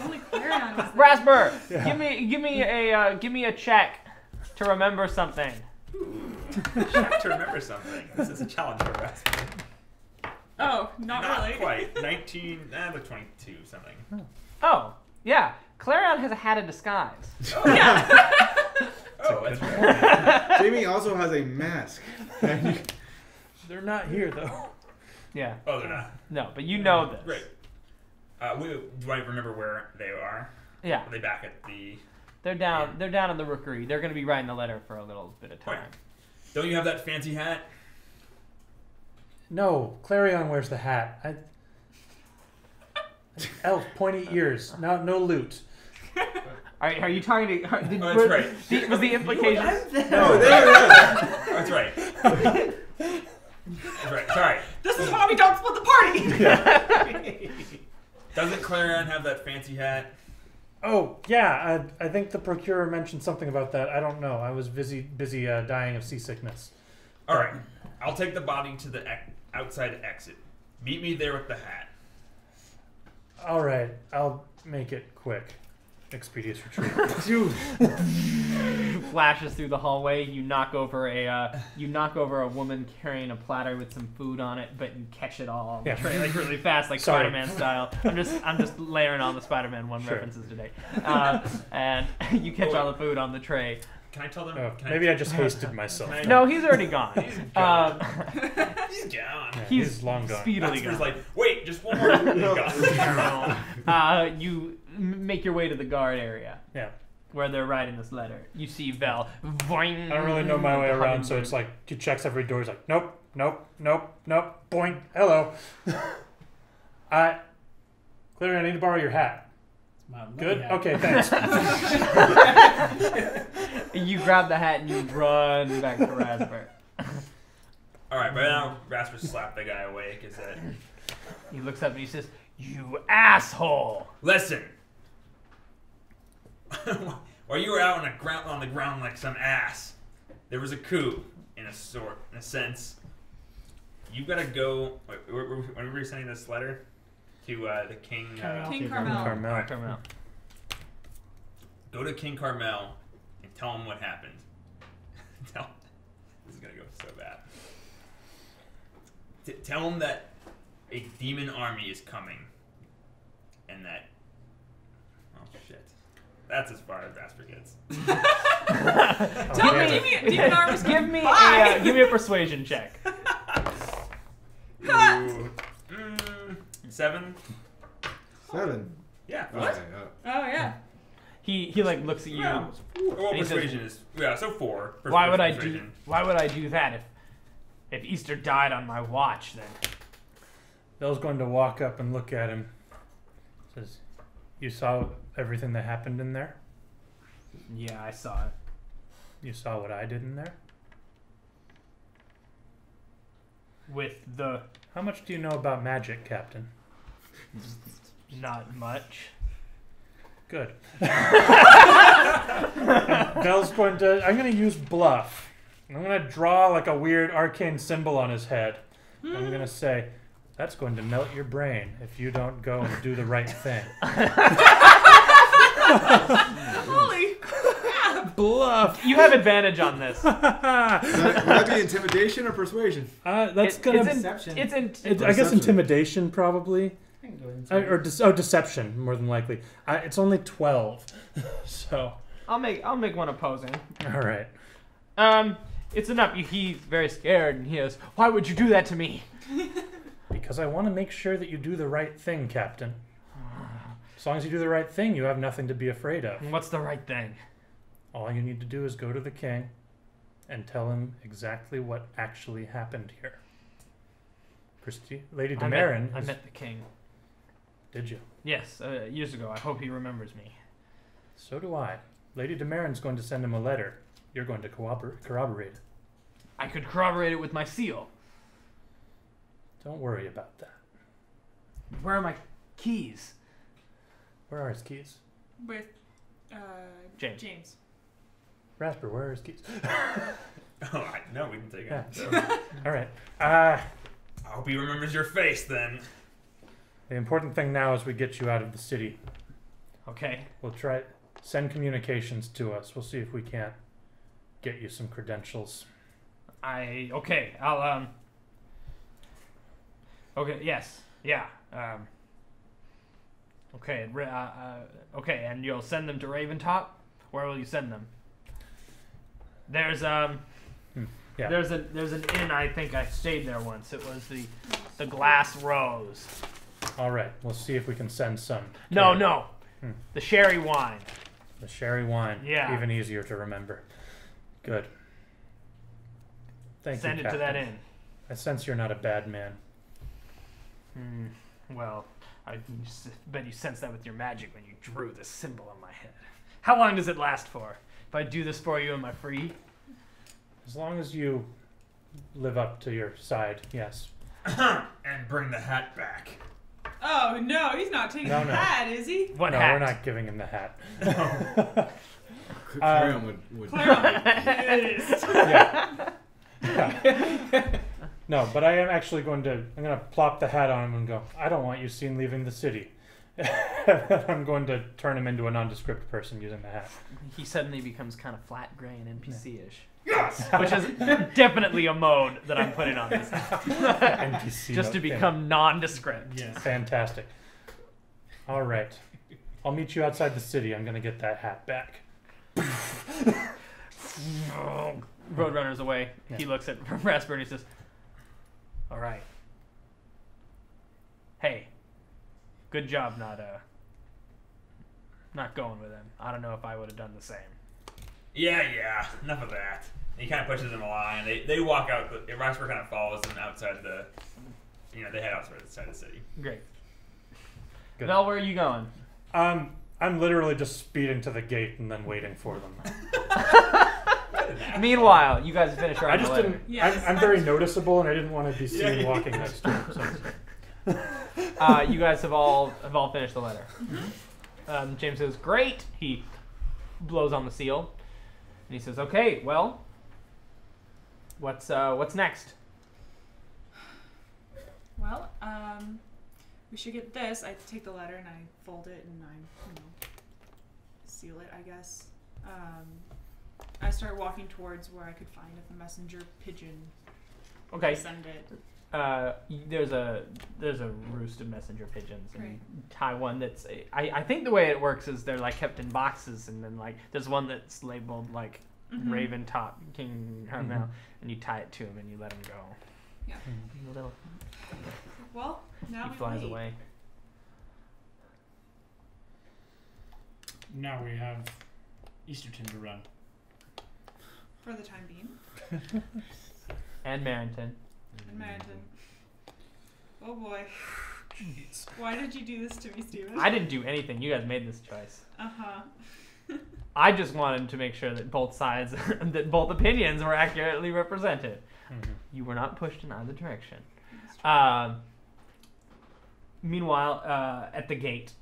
Only Clarion is there. Rasper, Yeah. give me a check to remember something. To remember something. This is a challenge for us. Oh, not really. Quite. 19, like 22 something. Oh, yeah. Clarion has a hat of disguise. Oh, yeah. Oh, that's right. Jamie also has a mask. They're not here though. Yeah. Oh, they're not. No, but you know this. Great. Do I remember where they are? Yeah. Are they back at the... They're down. They're down in the rookery. They're going to be writing the letter for a little bit of time. Right. Don't you have that fancy hat? No, Clarion wears the hat. Elf, pointy ears. No loot. Are you talking to? That's right. Was the implication? No, there it is. That's right. That's right. Sorry. This is why we don't split the party. Doesn't Clarion have that fancy hat? Oh yeah, I think the procurer mentioned something about that. I don't know. I was busy dying of seasickness. All right. I'll take the body to the outside exit. Meet me there with the hat. All right, I'll make it quick. Expeditious retreat. Flashes through the hallway. You knock over a woman carrying a platter with some food on it, but you catch it all on the tray like really fast, like Sorry. Spider-Man style. I'm just layering on the Spider-Man 1 references today, and you catch all the food on the tray. Can I tell them? Maybe I just hasted myself. No, he's already gone. He's gone. Yeah, He's long gone. speedily Rasper's gone. like, wait, just one more. He's gone. You make your way to the guard area. Yeah. Where they're writing this letter. You see Vel. I don't really know my way around, so it's like he checks every door. He's like, nope. Boing. Hello. Clarion, I need to borrow your hat. Good. Okay, thanks. You grab the hat and you run back to Rasper. All right, but now Rasper slapped the guy away because He looks up and he says, "You asshole!" Listen. While you were out on the ground like some ass, there was a coup in a sense. You gotta go. When were we sending this letter to the king? King Carmel. Carmel. Go to King Carmel and tell him what happened. This is gonna go so bad. Tell him that a demon army is coming, and that. Oh shit! That's as far as Rasper gets. Give me a persuasion check. Ooh. 7. 7. Yeah. What? Oh yeah. He like looks at you. Yeah. Well, And he says, persuasion is so 4. Why would I Persuasion. do that if Easter died on my watch then? Bill's going to walk up and look at him. Says, "You saw everything that happened in there? Yeah, I saw it. You saw what I did in there? How much do you know about magic, Captain?" Not much. Good. Bell's going to... I'm going to use bluff. I'm going to draw like a weird arcane symbol on his head. I'm going to say, "That's going to melt your brain if you don't go and do the right thing." Holy crap! Bluff. You have advantage on this. Would that be intimidation or persuasion? That's going to... Deception. I guess intimidation, probably. Or deception, more than likely. It's only 12, so... I'll make one opposing. All right. It's enough. He's very scared, and he goes, "Why would you do that to me?" Because I want to make sure that you do the right thing, Captain. As long as you do the right thing, you have nothing to be afraid of. What's the right thing? All you need to do is go to the king and tell him exactly what actually happened here. Lady Demarin... I met the king. Did you? Yes, years ago. I hope he remembers me. So do I. Lady Demarin's going to send him a letter. You're going to corroborate it. I could corroborate it with my seal. Don't worry about that. Where are my keys? Where are his keys? With James. Rasper, where are his keys? Oh, no, we can take it. Yeah. All right. I hope he remembers your face then. The important thing now is we get you out of the city. Okay. We'll try send communications to us. We'll see if we can't get you some credentials. Okay. I'll Okay. Yes. Yeah. Okay. Okay. And you'll send them to Raventop. Where will you send them? There's Yeah. There's an inn. I think I stayed there once. It was the Glass Rose. All right. We'll see if we can send some. No. The sherry wine. The sherry wine. Yeah. Even easier to remember. Good. Thank you, Send it to that inn. I sense you're not a bad man. Well, I bet you sense that with your magic when you drew this symbol on my head. How long does it last for? If I do this for you, am I free? As long as you live up to your side, yes. And bring the hat back. Oh no, he's not taking the hat, is he? What no, hat? we're not giving him the hat. Clarion would. Yeah. No, but I am actually I'm going to plop the hat on him and go, I don't want you seen leaving the city. I'm going to turn him into a nondescript person using the hat. He suddenly becomes kind of flat, gray, and NPC-ish. Yes! Which is definitely a mode that I'm putting on this. NPC Just to thing. become nondescript. Yes. Fantastic. All right. I'll meet you outside the city. I'm going to get that hat back. Roadrunner's away. Yeah. He looks at Rasper and he says, "All right. Hey, good job not going with him. I don't know if I would have done the same." Yeah, enough of that. He kind of pushes him along, and they walk out. Rasper kind of follows them outside they head outside the city. Great. Good. Val, where are you going? I'm literally just speeding to the gate and then waiting for them. Meanwhile, you guys finish I writing just the letter. didn't. Yes. I'm very noticeable, and I didn't want to be seen walking next to him. So. You guys have all finished the letter. James says, "Great." He blows on the seal, and he says, "Okay, well, what's next?" Well, we should get this. I take the letter and I fold it and I, seal it, I guess. I start walking towards where I could find a messenger pigeon. Okay. Send it. There's a roost of messenger pigeons, and Great. you tie one that's. I think the way it works is they're like kept in boxes, and then like there's one that's labeled like Mhm. Raven Top King Hermel, Mhm. and you tie it to him and you let him go. Yeah. A little, Well, now he we flies wait. away. Now we have Easterton to run. For the time being. And Marrington. And Marrington. Oh boy. Why did you do this to me, Steven? I didn't do anything. You guys made this choice. Uh-huh. I just wanted to make sure that both sides, that both opinions were accurately represented. Mhm. You were not pushed in either direction. That's true. Meanwhile, at the gate,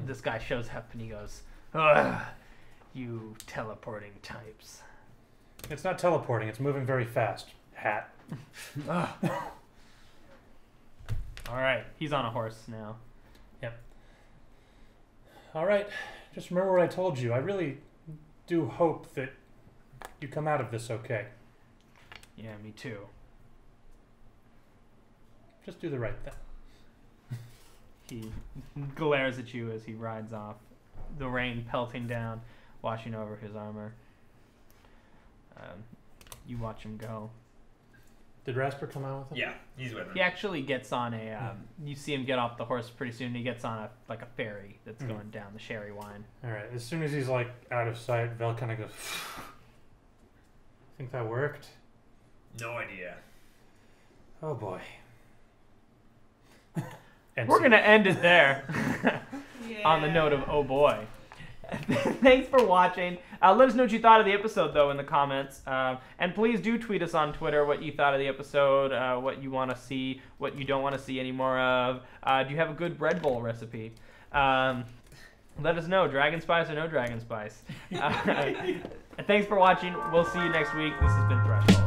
this guy shows up and he goes, "Ugh, you teleporting types." It's not teleporting. It's moving very fast. Hat. Ugh. All right, he's on a horse now. All right. Just remember what I told you. I really do hope that you come out of this okay. Yeah, me too. Just do the right thing. He glares at you as he rides off, the rain pelting down, washing over his armor. you watch him go. Did Rasper come out with him? Yeah, he's with him. He actually gets on a. You see him get off the horse pretty soon. He gets on a ferry that's going down the Sherry Wine. All right. As soon as he's like out of sight, Vel kind of goes. Think that worked? No idea. Oh boy. And We're gonna end it there. Yeah. On the note of oh boy. Thanks for watching. Let us know what you thought of the episode, though, in the comments. And please do tweet us on Twitter what you thought of the episode, what you want to see, what you don't want to see any more of. Do you have a good bread bowl recipe? Let us know, dragon spice or no dragon spice. Thanks for watching. We'll see you next week. This has been Threshold.